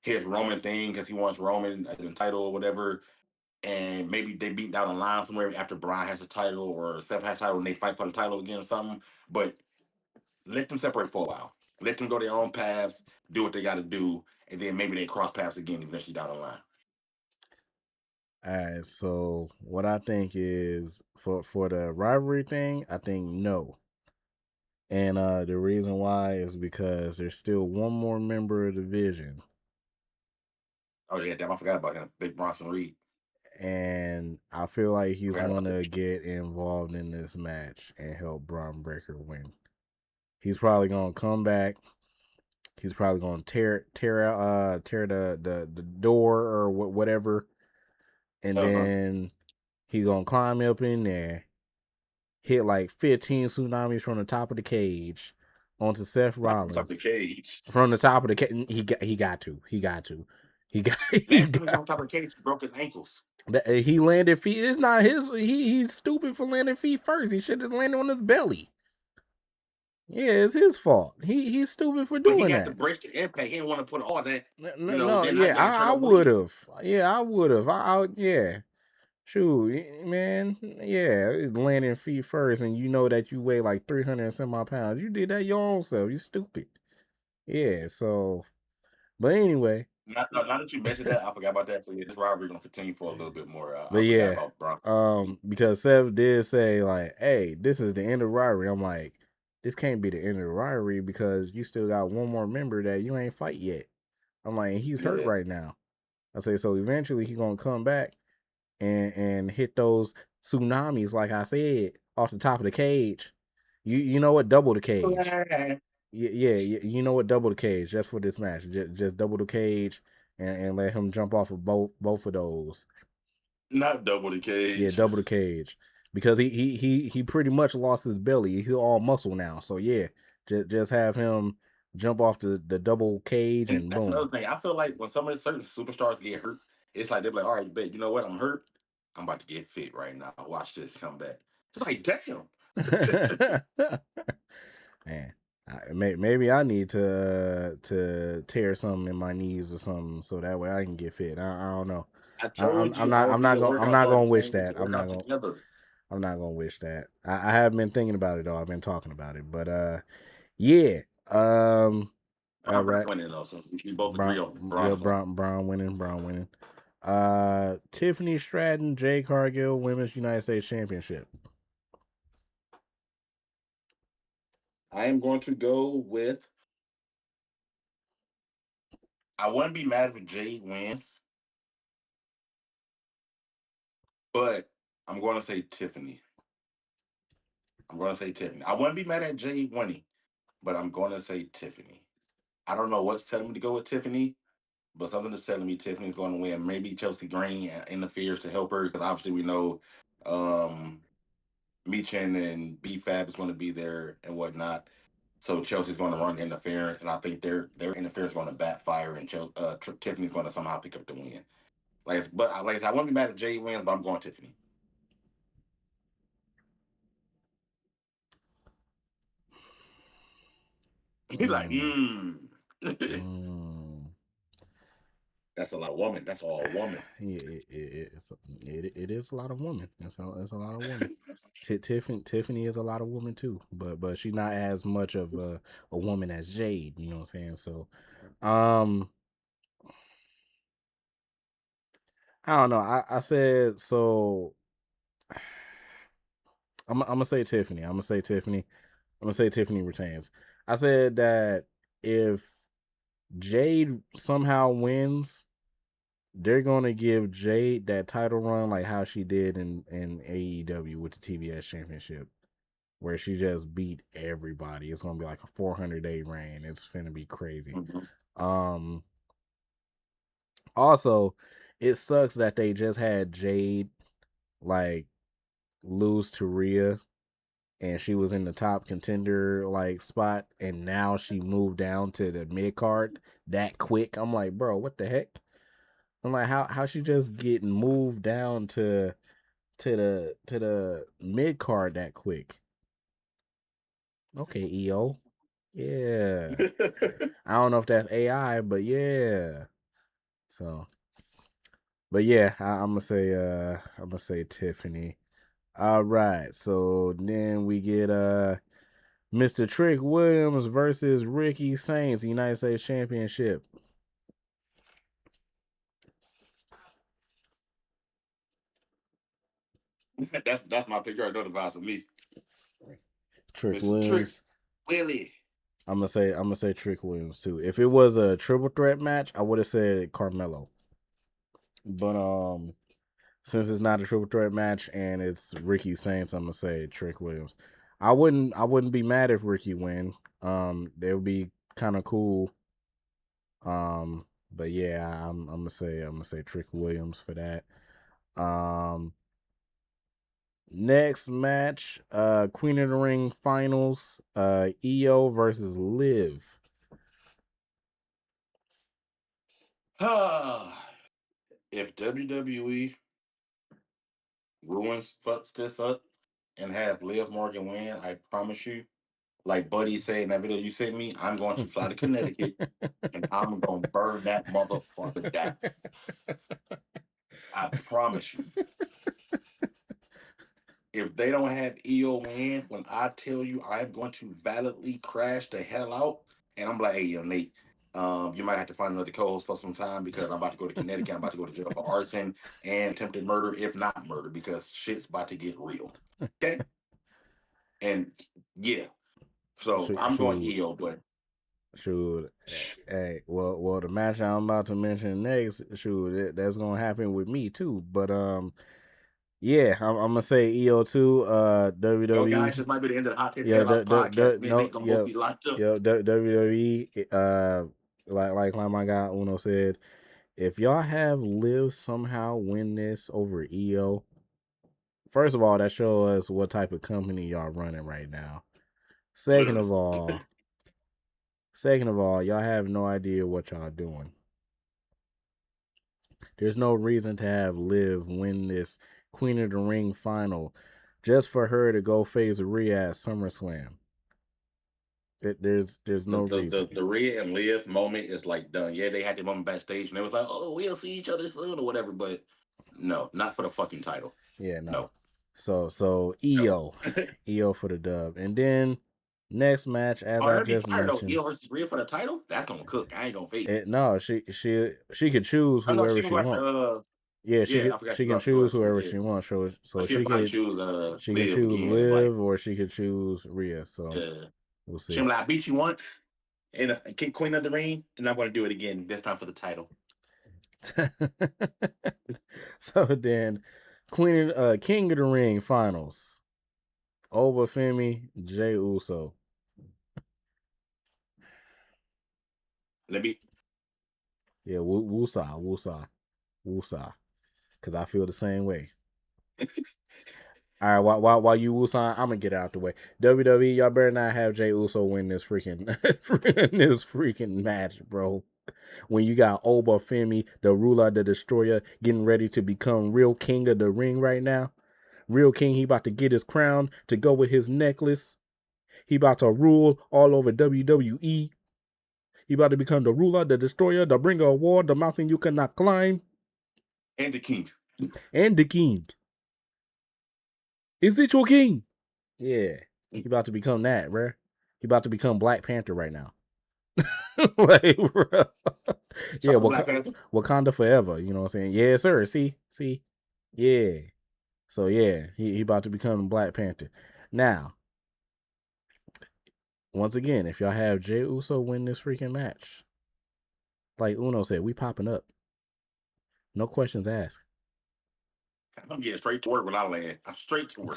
his Roman thing because he wants Roman the title or whatever. And maybe they beat down the line somewhere after Braun has the title or Seth has the title and they fight for the title again or something. But let them separate for a while. Let them go their own paths, do what they got to do, and then maybe they cross paths again eventually down the line. All right, so what I think is for the rivalry thing, I think no. And the reason why is because there's still one more member of the division. Oh yeah, damn, I forgot about him. Big Bronson Reed. And I feel like he's gonna get involved in this match and help Braun Breaker win. He's probably gonna come back. He's probably gonna tear the door or whatever, and then he's gonna climb up in there, hit like 15 tsunamis from the top of the cage onto Seth Rollins. From the cage. From the top of the cage. He got to. Last time he on top of the cage, he broke his ankles. He landed feet. It's not his. He's stupid for landing feet first. He should have landed on his belly. Yeah, it's his fault. He's stupid for doing that. But he got to brace the impact. He didn't want to put all that. I would have. Yeah, I would have. Yeah. Shoot, man. Yeah, landing feet first, and you know that you weigh like 300 and some odd pounds. You did that your own self. You stupid. Yeah. So, but anyway. Now that you mentioned that, I forgot about that. So yeah, this rivalry gonna continue for a little bit more. But yeah, because Seth did say like, "Hey, this is the end of the rivalry." I'm like, this can't be the end of the rivalry because you still got one more member that you ain't fight yet. I'm like, he's hurt right now. I say so. Eventually, he's gonna come back and hit those tsunamis, like I said, off the top of the cage. You know what? Double the cage. Yeah, you know what? Double the cage just for this match. Just double the cage and let him jump off of both of those. Not double the cage. Yeah, double the cage. Because he pretty much lost his belly. He's all muscle now. So yeah, just have him jump off the double cage and that's boom. another thing. I feel like when some of the certain superstars get hurt, it's like they're like, all right, bet, you know what? I'm hurt. I'm about to get fit right now. Watch this come back. It's like, damn. Man, maybe I need to tear something in my knees or something so that way I can get fit. I don't know. I'm not gonna wish that. I'm not gonna wish that. I have been thinking about it though. I've been talking about it, but yeah. All right. Winning though, so we both agree on Braun winning. Tiffany Stratton, Jade Cargill, Women's United States Championship. I am going to go with. I wouldn't be mad if Jade wins, but I'm going to say Tiffany. I wouldn't be mad at Jade winning, but I'm going to say Tiffany. I don't know what's telling me to go with Tiffany, but something is telling me Tiffany's going to win. Maybe Chelsea Green interferes to help her because obviously we know Michin and B-Fab is going to be there and whatnot. So Chelsea's going to run interference, and I think their interference is going to backfire, and Tiffany's going to somehow pick up the win. Like I said, I wouldn't be mad if Jade wins, but I'm going Tiffany. He's like, That's a lot of woman. That's all woman. Yeah, it is a lot of woman. It's a lot of woman. Tiffany is a lot of woman too, but she's not as much of a woman as Jade. You know what I'm saying? So, I don't know. I said so. I'm gonna say Tiffany. I'm gonna say Tiffany retains. I said that if Jade somehow wins, they're gonna give Jade that title run like how she did in AEW with the TBS Championship, where she just beat everybody. It's gonna be like a 400-day reign. It's gonna be crazy. Also, it sucks that they just had Jade like lose to Rhea, and she was in the top contender like spot, and now she moved down to the mid card that quick. I'm like, bro, what the heck? I'm like, how she just getting moved down to the mid card that quick? Okay, EO. Yeah. I don't know if that's AI, but yeah. So, but yeah, I'm gonna say Tiffany. All right, so then we get Mr. Trick Williams versus Ricky Saints, United States Championship. That's my pick. You already know the vibes with me. Trick Mr. Williams. Trick Willie. I'm gonna say Trick Williams too. If it was a triple threat match, I would have said Carmelo. But since it's not a triple threat match and it's Ricky Saints, I'm gonna say Trick Williams. I wouldn't be mad if Ricky win. That would be kind of cool. But yeah, I'm gonna say Trick Williams for that. Next match, Queen of the Ring finals, EO versus Liv. If WWE fucks this up and have Liv Morgan win, I promise you, like Buddy said in that video you sent me, I'm going to fly to Connecticut and I'm going to burn that motherfucker down. I promise you. If they don't have EO win, when I tell you I'm going to validly crash the hell out, and I'm like, hey, yo, Nate, you might have to find another co-host for some time because I'm about to go to Connecticut. I'm about to go to jail for arson and attempted murder, if not murder, because shit's about to get real. Okay? And yeah. So I'm going EO, but shoot, hey, well, the match I'm about to mention next, shoot, that's gonna happen with me too. But yeah, I'm gonna say EO too. WWE. yo, guys, this might be the end of the Hot Takes Headlocks podcast. Me and Nate gonna both be locked up. WWE. Like my guy Uno said, if y'all have Liv somehow win this over EO, first of all, that shows us what type of company y'all running right now. Second of all, y'all have no idea what y'all doing. There's no reason to have Liv win this Queen of the Ring final just for her to go face Riyadh SummerSlam. There's no reason. The Rhea and Liv moment is like done. Yeah, they had the moment backstage and they was like, oh, we'll see each other soon or whatever, but no, not for the fucking title. Yeah, no. So EO. EO for the dub. And then next match, as I just mentioned. EO versus Rhea for the title? That's gonna cook. I ain't gonna fake. No, she could choose whoever she wants. Yeah, she can choose whoever she wants. So she can choose Liv or she could choose Rhea. So we'll see. She's like, I beat you once in Queen of the Ring, and I'm gonna do it again this time for the title. So then, King of the Ring finals. Obafemi, Jey Uso. Yeah, Wusa. Because I feel the same way. All right, while you Wusa, I'm gonna get out the way. WWE, y'all better not have Jey Uso win this freaking match, bro. When you got Obafemi, the ruler, the destroyer, getting ready to become real king of the ring right now. Real king, he about to get his crown to go with his necklace. He about to rule all over WWE. He about to become the ruler, the destroyer, the bringer of war, the mountain you cannot climb. And the king. Is it your king? Yeah. He about to become that, bro. He about to become Black Panther right now. Like, bro. Yeah, Wakanda forever. You know what I'm saying? Yeah, sir. See? Yeah. So, yeah, he about to become Black Panther. Now, once again, if y'all have Jey Uso win this freaking match, like Uno said, we popping up. No questions asked. I'm getting straight to work when I land. I'm straight to work.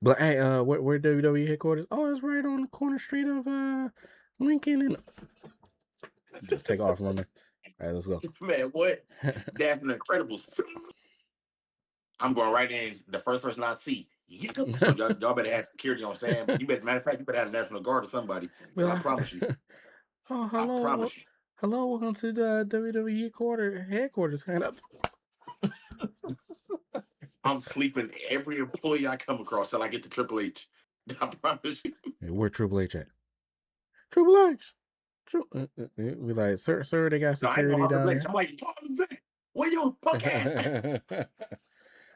But hey, where WWE headquarters? Oh, it's right on the corner street of Lincoln and just take off running. All right, let's go. Man, what? That's an incredible. I'm going right in. The first person I see. Yeah. So y'all better have security on stand. You better, matter of fact, you better have a National Guard or somebody. Because I promise you. Oh, I hello. promise you. Hello, welcome to the WWE headquarters. Kind of. I'm sleeping every employee I come across till I get to Triple H. I promise you. Hey, where Triple H at? Triple H. We like, sir, they got security down there. I'm like, talking to that. Where your punk ass at?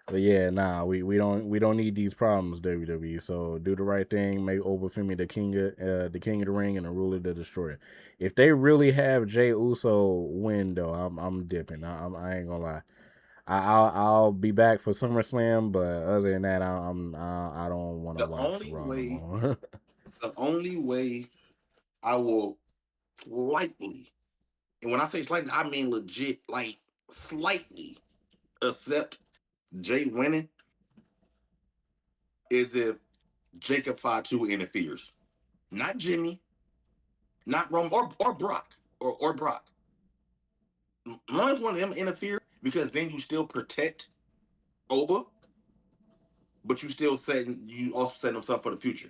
But yeah, nah, we don't need these problems, WWE. So do the right thing, make Obafemi the king of the ring and the ruler the destroyer. If they really have Jey Uso win though, I'm dipping. I ain't gonna lie. I'll be back for SummerSlam, but other than that, I don't want to watch Raw no more. The only way I will slightly, and when I say slightly, I mean legit, like slightly accept Jay winning is if Jacob Fatu interferes. Not Jimmy, not Roman, or Brock, or Brock. None of one of them interfere because then you still protect Oba, but you also setting himself for the future.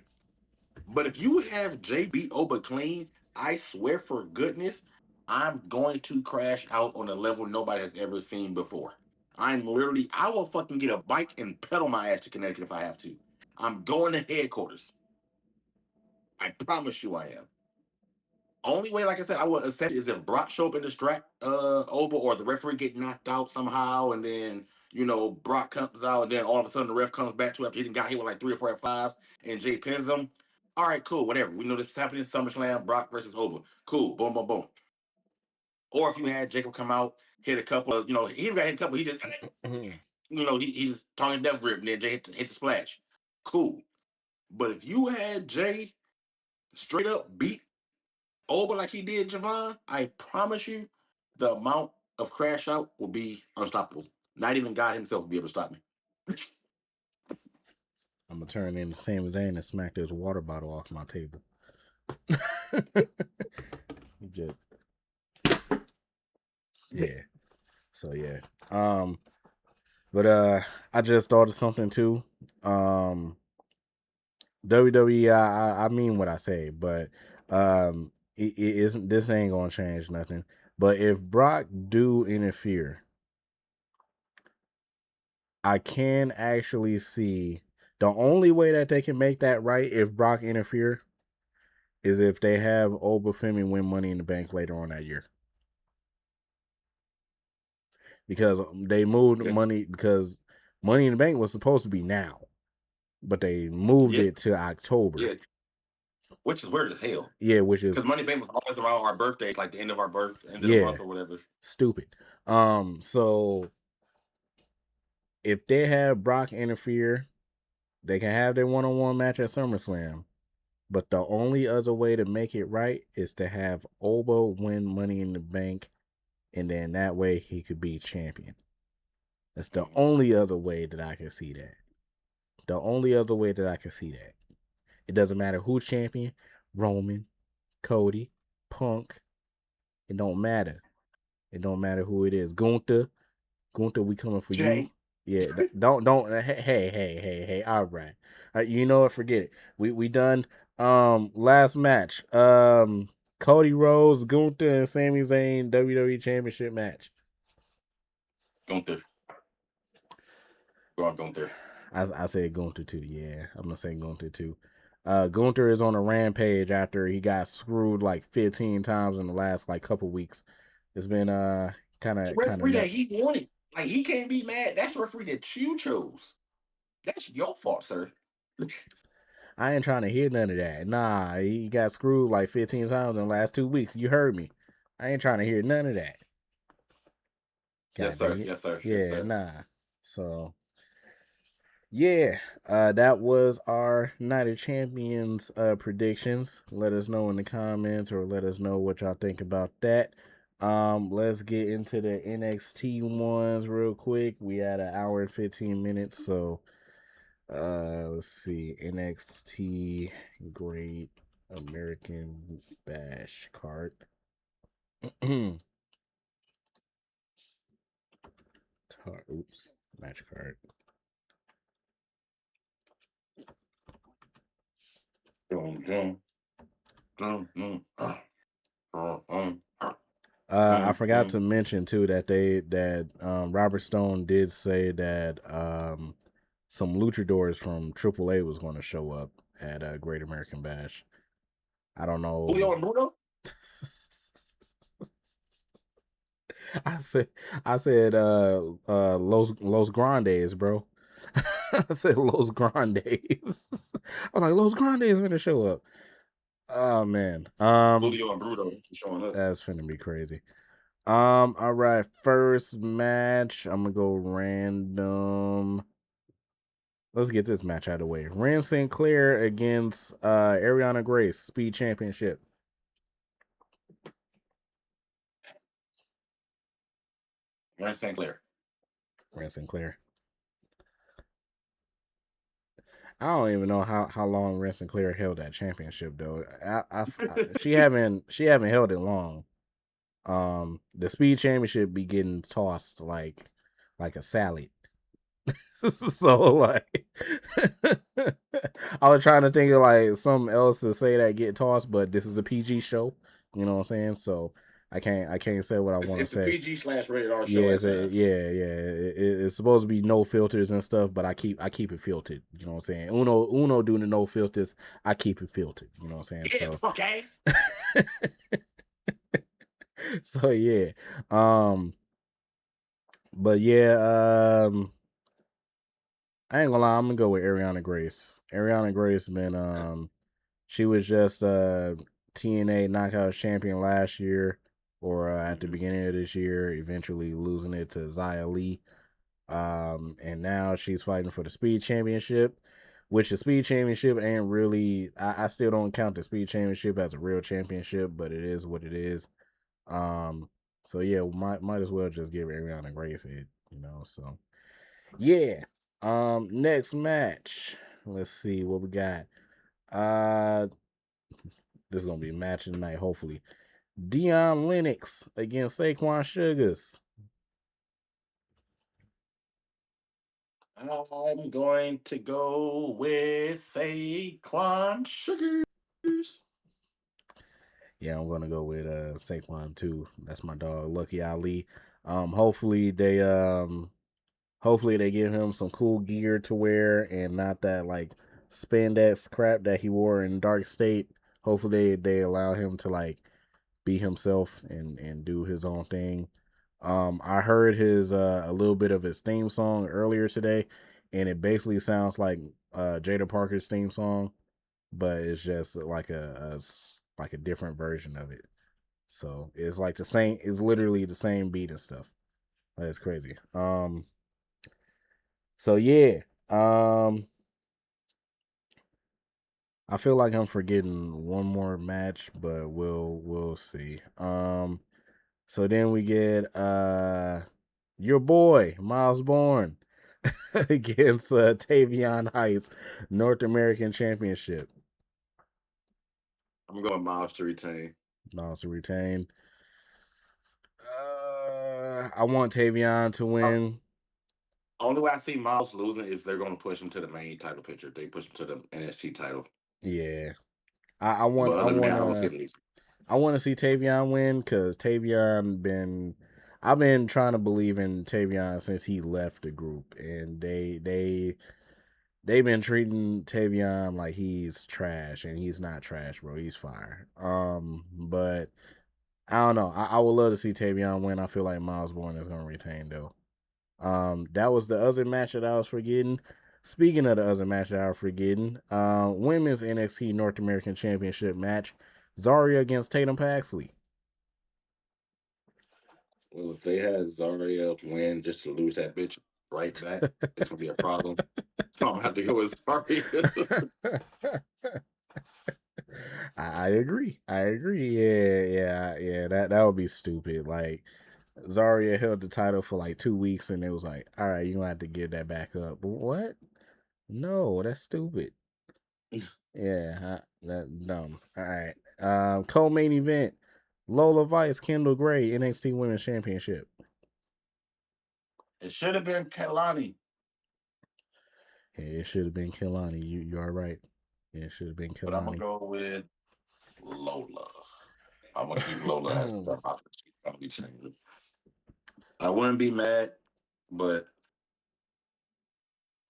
But if you have Jay beat Oba clean, I swear for goodness, I'm going to crash out on a level nobody has ever seen before. I will fucking get a bike and pedal my ass to Connecticut if I have to. I'm going to headquarters. I promise you I am. Only way, like I said, I would accept is if Brock show up and distract Oba, or the referee get knocked out somehow, and then Brock comes out, and then all of a sudden the ref comes back to after he didn't got hit with like 3 or 4 F5s, and Jay pins him. All right, cool, whatever. We know this is happening in SummerSlam, Brock versus Oba. Cool, boom, boom, boom. Or if you had Jacob come out, hit a couple of, he didn't got hit a couple, he just, he's talking death grip, and then Jay hit the splash. Cool. But if you had Jay straight up beat Oba like he did Javon, I promise you, the amount of crash out will be unstoppable. Not even God himself will be able to stop me. I'm gonna turn in the same Zayn and smack this water bottle off my table. Yeah. So yeah. But I just thought of something too. WWE, I mean what I say, but it isn't. This ain't gonna change nothing. But if Brock do interfere, I can actually see the only way that they can make that right if Brock interfere is if they have Obafemi win Money in the Bank later on that year. Because they moved money, because Money in the Bank was supposed to be now, but they moved it to October. Yeah. Which is weird as hell. Yeah, which is because Money in the Bank was always around our birthdays, like the end of our end of the month or whatever. Stupid. So if they have Brock interfere, they can have their one-on-one match at SummerSlam. But the only other way to make it right is to have Oba win Money in the Bank, and then that way he could be champion. That's the only other way that I can see that. The only other way that I can see that. It doesn't matter who's champion, Roman, Cody, Punk. It don't matter. It don't matter who it is. Gunther, we coming for you. Yeah, don't. Hey. All right. You know what? Forget it. We done. Last match. Cody Rhodes, Gunther, and Sami Zayn WWE Championship match. Gunther. Go on, Gunther. I said Gunther too. Yeah, I'm gonna say Gunther too. Gunther is on a rampage after he got screwed like 15 times in the last like couple weeks. It's been kind of referee that he wanted. Like, he can't be mad. That's the referee that you chose. That's your fault, sir. I ain't trying to hear none of that. Nah, he got screwed like 15 times in the last 2 weeks. You heard me. I ain't trying to hear none of that. Yes, sir. Yes, sir. Yeah, yes, sir. Nah. So, yeah, that was our Night of Champions predictions. Let us know in the comments or let us know what y'all think about that. Let's get into the NXT ones real quick. We had an hour and 15 minutes, so let's see. NXT Great American Bash card. Oops, match card. I forgot to mention too that Robert Stone did say that some luchadors from AAA was going to show up at Great American Bash. I don't know. Julio and Bruno? I said Los Grandes, bro. I said Los Grandes. I was like, Los Grandes gonna show up. Oh man. Julio and Bruno showing up. That's finna be crazy. All right, first match. I'm gonna go random. Let's get this match out of the way. Ren Sinclair against Ariana Grace, Speed Championship. Ren Sinclair. Ren Sinclair. I don't even know how long Ren Sinclair held that championship though. She haven't held it long. The Speed Championship be getting tossed like a salad. So like I was trying to think of like something else to say that get tossed, but this is a PG show. You know what I'm saying? So I can't say what I want to say. It's a PG/rated R show. Yeah, it's supposed to be no filters and stuff, but I keep it filtered. You know what I'm saying? Uno doing the no filters. I keep it filtered. You know what I'm saying? Yeah, so fuck ass. So yeah, but yeah, I ain't gonna lie, I'm gonna go with Ariana Grace. Ariana Grace been she was just TNA Knockout Champion last year, or at the beginning of this year, eventually losing it to Xia Li. And now she's fighting for the Speed Championship, which the Speed Championship ain't really. I still don't count the Speed Championship as a real championship, but it is what it is. So yeah, might as well just give Ariana Grace it, you know. So yeah. Next match. Let's see what we got. This is gonna be a match of the night, hopefully. Dion Lennox against Saquon Sugars. I'm going to go with Saquon Sugars. Yeah, I'm gonna go with Saquon too. That's my dog, Lucky Ali. Hopefully they give him some cool gear to wear and not that like spandex crap that he wore in Dark State. Hopefully they allow him to like be himself and do his own thing. I heard his a little bit of his theme song earlier today, and it basically sounds like Jada Parker's theme song, but it's just like a different version of it. So it's like the same. It's literally the same beat and stuff. That's crazy. So yeah. I feel like I'm forgetting one more match, but we'll see. So then we get your boy Miles Bourne against Tavion Heights North American Championship. I'm going Miles to retain. Miles to retain. I want Tavion to win. Only way I see Miles losing is they're going to push him to the main title picture. They push him to the NXT title. Yeah, I want But other than that, I don't see it losing. I want to see Tavion win because I've been trying to believe in Tavion since he left the group, and they've been treating Tavion like he's trash, and he's not trash, bro. He's fire. But I don't know. I would love to see Tavion win. I feel like Miles Bourne is gonna retain though. That was the other match that I was forgetting. Speaking of the other match that I was forgetting, women's NXT North American Championship match, Zarya against Tatum Paxley. Well, if they had Zarya win just to lose that bitch right back, it's gonna be a problem. So I'm gonna have to go with sorry. I agree. I agree. Yeah. That would be stupid. Like Zarya held the title for like 2 weeks, and it was like, all right, you're gonna have to give that back up. But what? No, that's stupid. Yeah, that's dumb. All right. Co-main event: Lola Vice, Kendall Gray, NXT Women's Championship. It should have been Kalani. Yeah, it should have been Kelani. You are right. Yeah, it should have been But I'm gonna Kelani. go with Lola. I'm gonna keep Lola as the option. I'm gonna be saying. I wouldn't be mad, but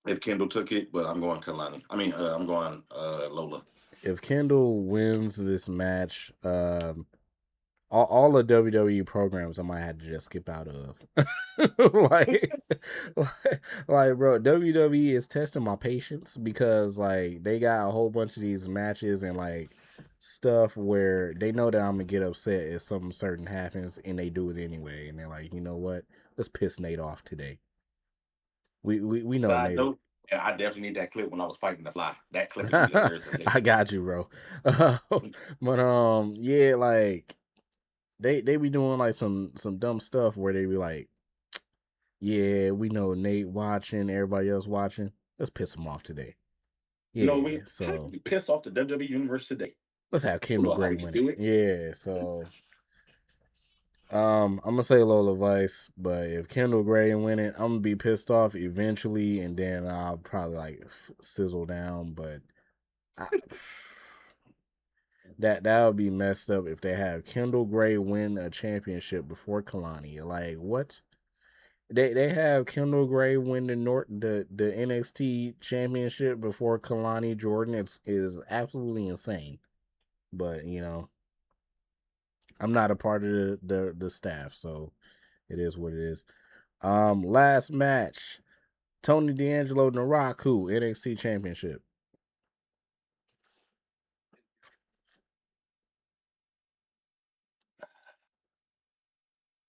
if Kendall took it, but I'm going Kalani. I mean, I'm going Lola. If Kendall wins this match, all the WWE programs I might have to just skip out of. like, bro, WWE is testing my patience because like they got a whole bunch of these matches and like stuff where they know that I'm gonna get upset if something certain happens and they do it anyway, and they're like, you know what? Let's piss Nate off today. We know Side Nate. note, yeah, I definitely need that clip when I was fighting the fly. That clip is gonna be hilarious. I got you, bro. But yeah, like they be doing like some dumb stuff where they be like, yeah, we know Nate watching, everybody else watching. Let's piss him off today. You know, Yeah, how can so we piss off the WWE universe today? let's have You Kendall know how Gray we can win do it. it. Yeah, so I'm gonna say Lola Vice, but if Kendall Gray win it, I'm gonna be pissed off eventually, and then I'll probably like sizzle down. But I, that would be messed up if they have Kendall Gray win a championship before Kalani. Like what? They have Kendall Gray win the NXT championship before Kalani Jordan. Is absolutely insane. But you know, I'm not a part of the staff, so it is what it is. Last match: Tony D'Angelo Naraku NXT championship.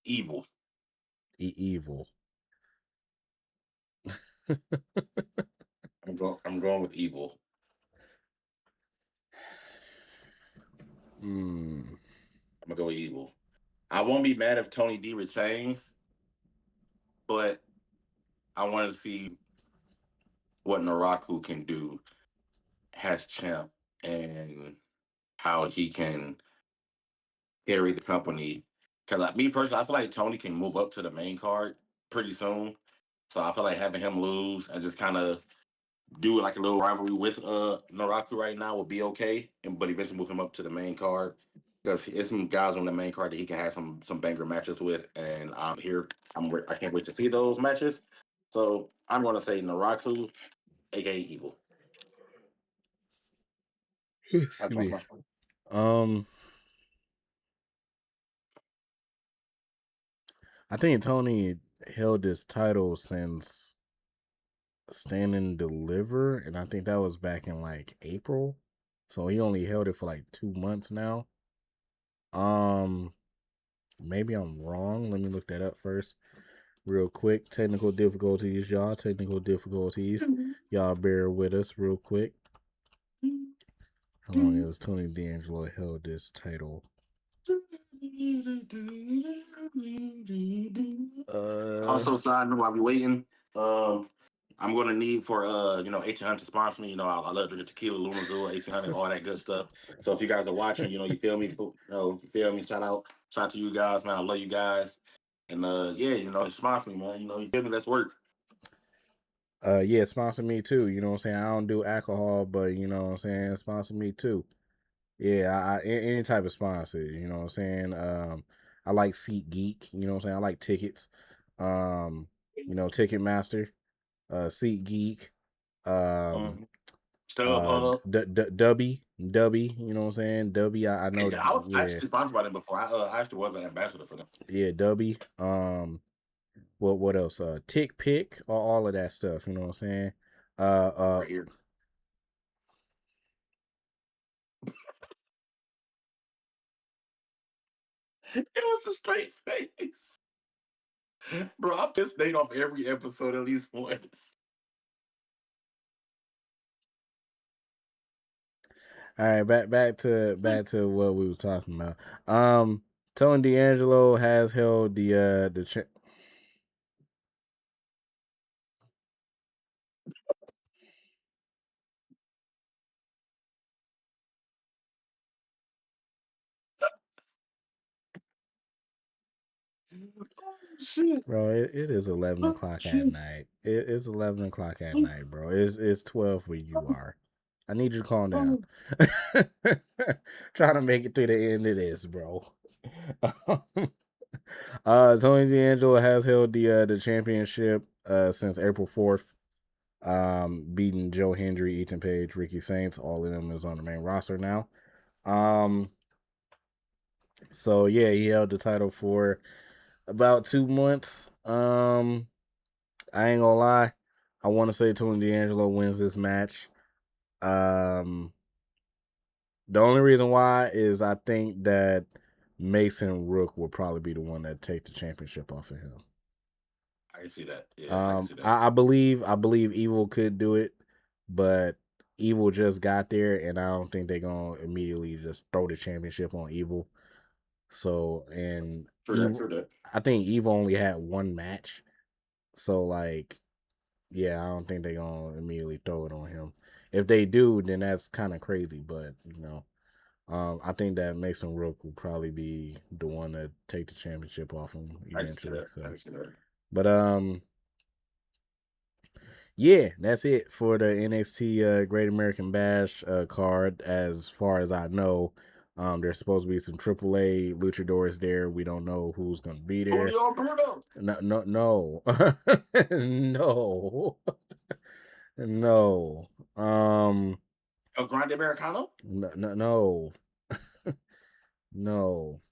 Evil. Evil. I'm going with evil. Hmm. I'm gonna go with evil. I won't be mad if Tony D retains, but I wanted to see what Naraku can do as champ and how he can carry the company. Because like me personally, I feel like Tony can move up to the main card pretty soon. So I feel like having him lose and just kind of do like a little rivalry with Naraku right now would be okay. But eventually move him up to the main card. Because it's some guys on the main card that he can have some banger matches with, and I'm here. I can't wait to see those matches. So I'm gonna say Naraku, aka Evil. Excuse That's my me. smash. I think Tony held this title since Stand and Deliver, and I think that was back in like April. So he only held it for like 2 months now. Maybe I'm wrong. Let me look that up first, real quick. Technical difficulties, y'all. Technical difficulties. Y'all bear with us, real quick. How long has Tony D'Angelo held this title? Also, side note, while we waiting, I'm gonna need for 1800 to sponsor me. I love drinking tequila, Luna Zoo, 1800, all that good stuff. So if you guys are watching, you feel me, you feel me. Shout out to you guys, man. I love you guys, and sponsor me, man. You feel me. Let's work. Yeah, sponsor me too. You know what I'm saying? I don't do alcohol, but you know what I'm saying? Sponsor me too. Yeah, any type of sponsor, you know what I'm saying? I like Seat Geek, you know what I'm saying? I like tickets. Ticketmaster, Seat Geek, StubHub. Dubby, you know what I'm saying? Dubby, I know, And I was yeah, actually sponsored by them before. I actually was an ambassador for them. yeah, Dubby. What else? Tick Pick, all of that stuff, you know what I'm saying? Right here. It was a straight face. Bro, I pissed Nate off every episode at least once. All right, back to what we was talking about. Tony D'Angelo has held the Shit. bro. It is 11 o'clock at night. It's 11 o'clock at night, bro. It's 12 where you are. I need you to calm down. Trying to make it through the end of this, bro. Tony D'Angelo has held the championship since April 4th. Beating Joe Hendry, Ethan Page, Ricky Saints. All of them is on the main roster now. So yeah, he held the title for about 2 months. I ain't gonna lie. I want to say Tony D'Angelo wins this match. The only reason why is I think that Mason Rook will probably be the one that take the championship off of him. I can see that. Yeah, I can see that. I believe Evil could do it, but Evil just got there, and I don't think they're gonna immediately just throw the championship on Evil. So, and True that. I think Evil only had one match, so like, yeah, I don't think they're gonna immediately throw it on him. If they do, then that's kind of crazy, but I think that Mason Rook will probably be the one to take the championship off him eventually. I can see that. But yeah, that's it for the NXT Great American Bash card. As far as I know, there's supposed to be some AAA luchadors there. We don't know who's gonna be there. Julio Bruno. No, no. El Grande Americano. No. No.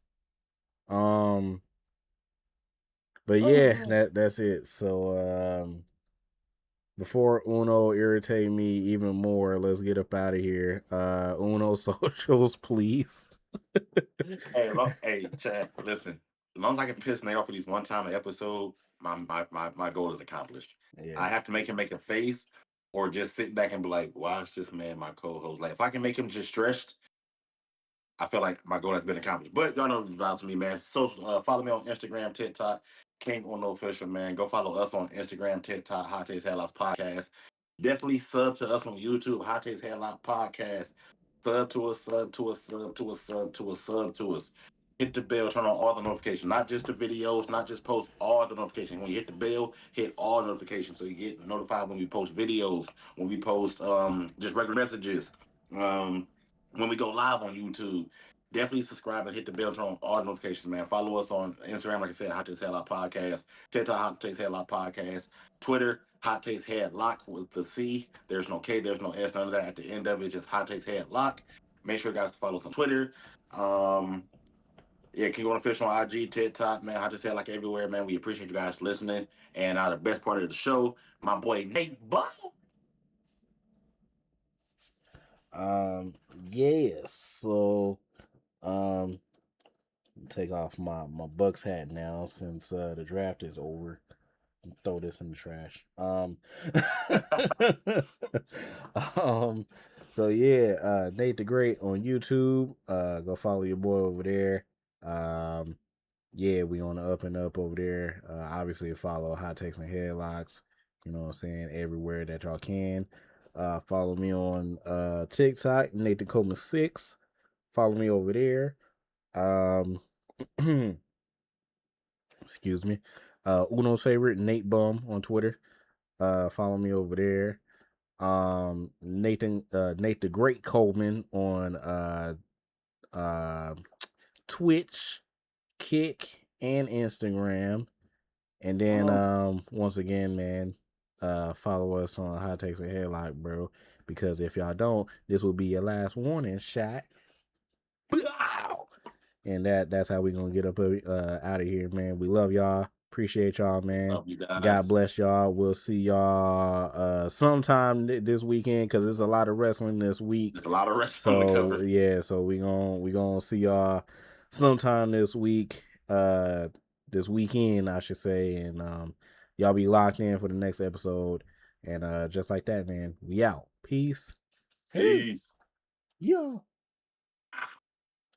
But yeah, that's it. So before Uno irritate me even more, let's get up out of here. Uno socials, please. Hey, Chad, listen. As long as I can piss Nate off for these one time an episode, my goal is accomplished. Yeah. I have to make him make a face or just sit back and be like, watch this man, my co-host. Like, if I can make him just stressed, I feel like my goal has been accomplished. But y'all know what it's about to me, man. So follow me on Instagram, TikTok, King Uno Official, man. Go follow us on Instagram, TikTok, Hot Takes Headlocks Podcast. Definitely sub to us on YouTube, Hot Takes Headlock Podcast. Sub to us, sub to us, sub to us, sub to us, sub to us. Hit the bell, turn on all the notifications, not just the videos, not just post, all the notifications. When you hit the bell, hit all notifications so you get notified when we post videos, when we post just regular messages, when we go live on YouTube. Definitely subscribe and hit the bell, turn on all the notifications, man. Follow us on Instagram, like I said, Hot Takes Headlock Podcast. TikTok, Hot Takes Headlock Podcast. Twitter, Hot Takes Headlock with the C. There's no K, there's no S, none of that at the end of it. Just Hot Takes Headlock. Make sure you guys follow us on Twitter. Yeah, keep on Official on IG, TikTok, man. Hot Takes Headlock everywhere, man. We appreciate you guys listening. And the best part of the show, my boy Nate Bull. Yes. So, take off my Bucks hat now since the draft is over. Throw this in the trash. So yeah, Nate the Great on YouTube. Go follow your boy over there. Yeah, we on the up and up over there. Obviously follow Hot Takes and Headlocks. You know what I'm saying? Everywhere that y'all can. Follow me on TikTok, Nathan Coleman 6. Follow me over there. Excuse me. Uno's favorite, Nate Bum on Twitter. Follow me over there. Nate the Great Coleman on Twitch, Kick, and Instagram. And then once again, man, follow us on Hot Takes and Headlock, bro. Because if y'all don't, this will be your last warning shot. And that's how we gonna get up out of here, man. We love y'all. Appreciate y'all, man. Love you guys. God bless y'all. We'll see y'all sometime this weekend because there's a lot of wrestling this week. There's a lot of wrestling to cover. Yeah, so we gonna see y'all sometime this week. This weekend, I should say, and y'all be locked in for the next episode. And just like that, man, we out. Peace. Peace. Yeah.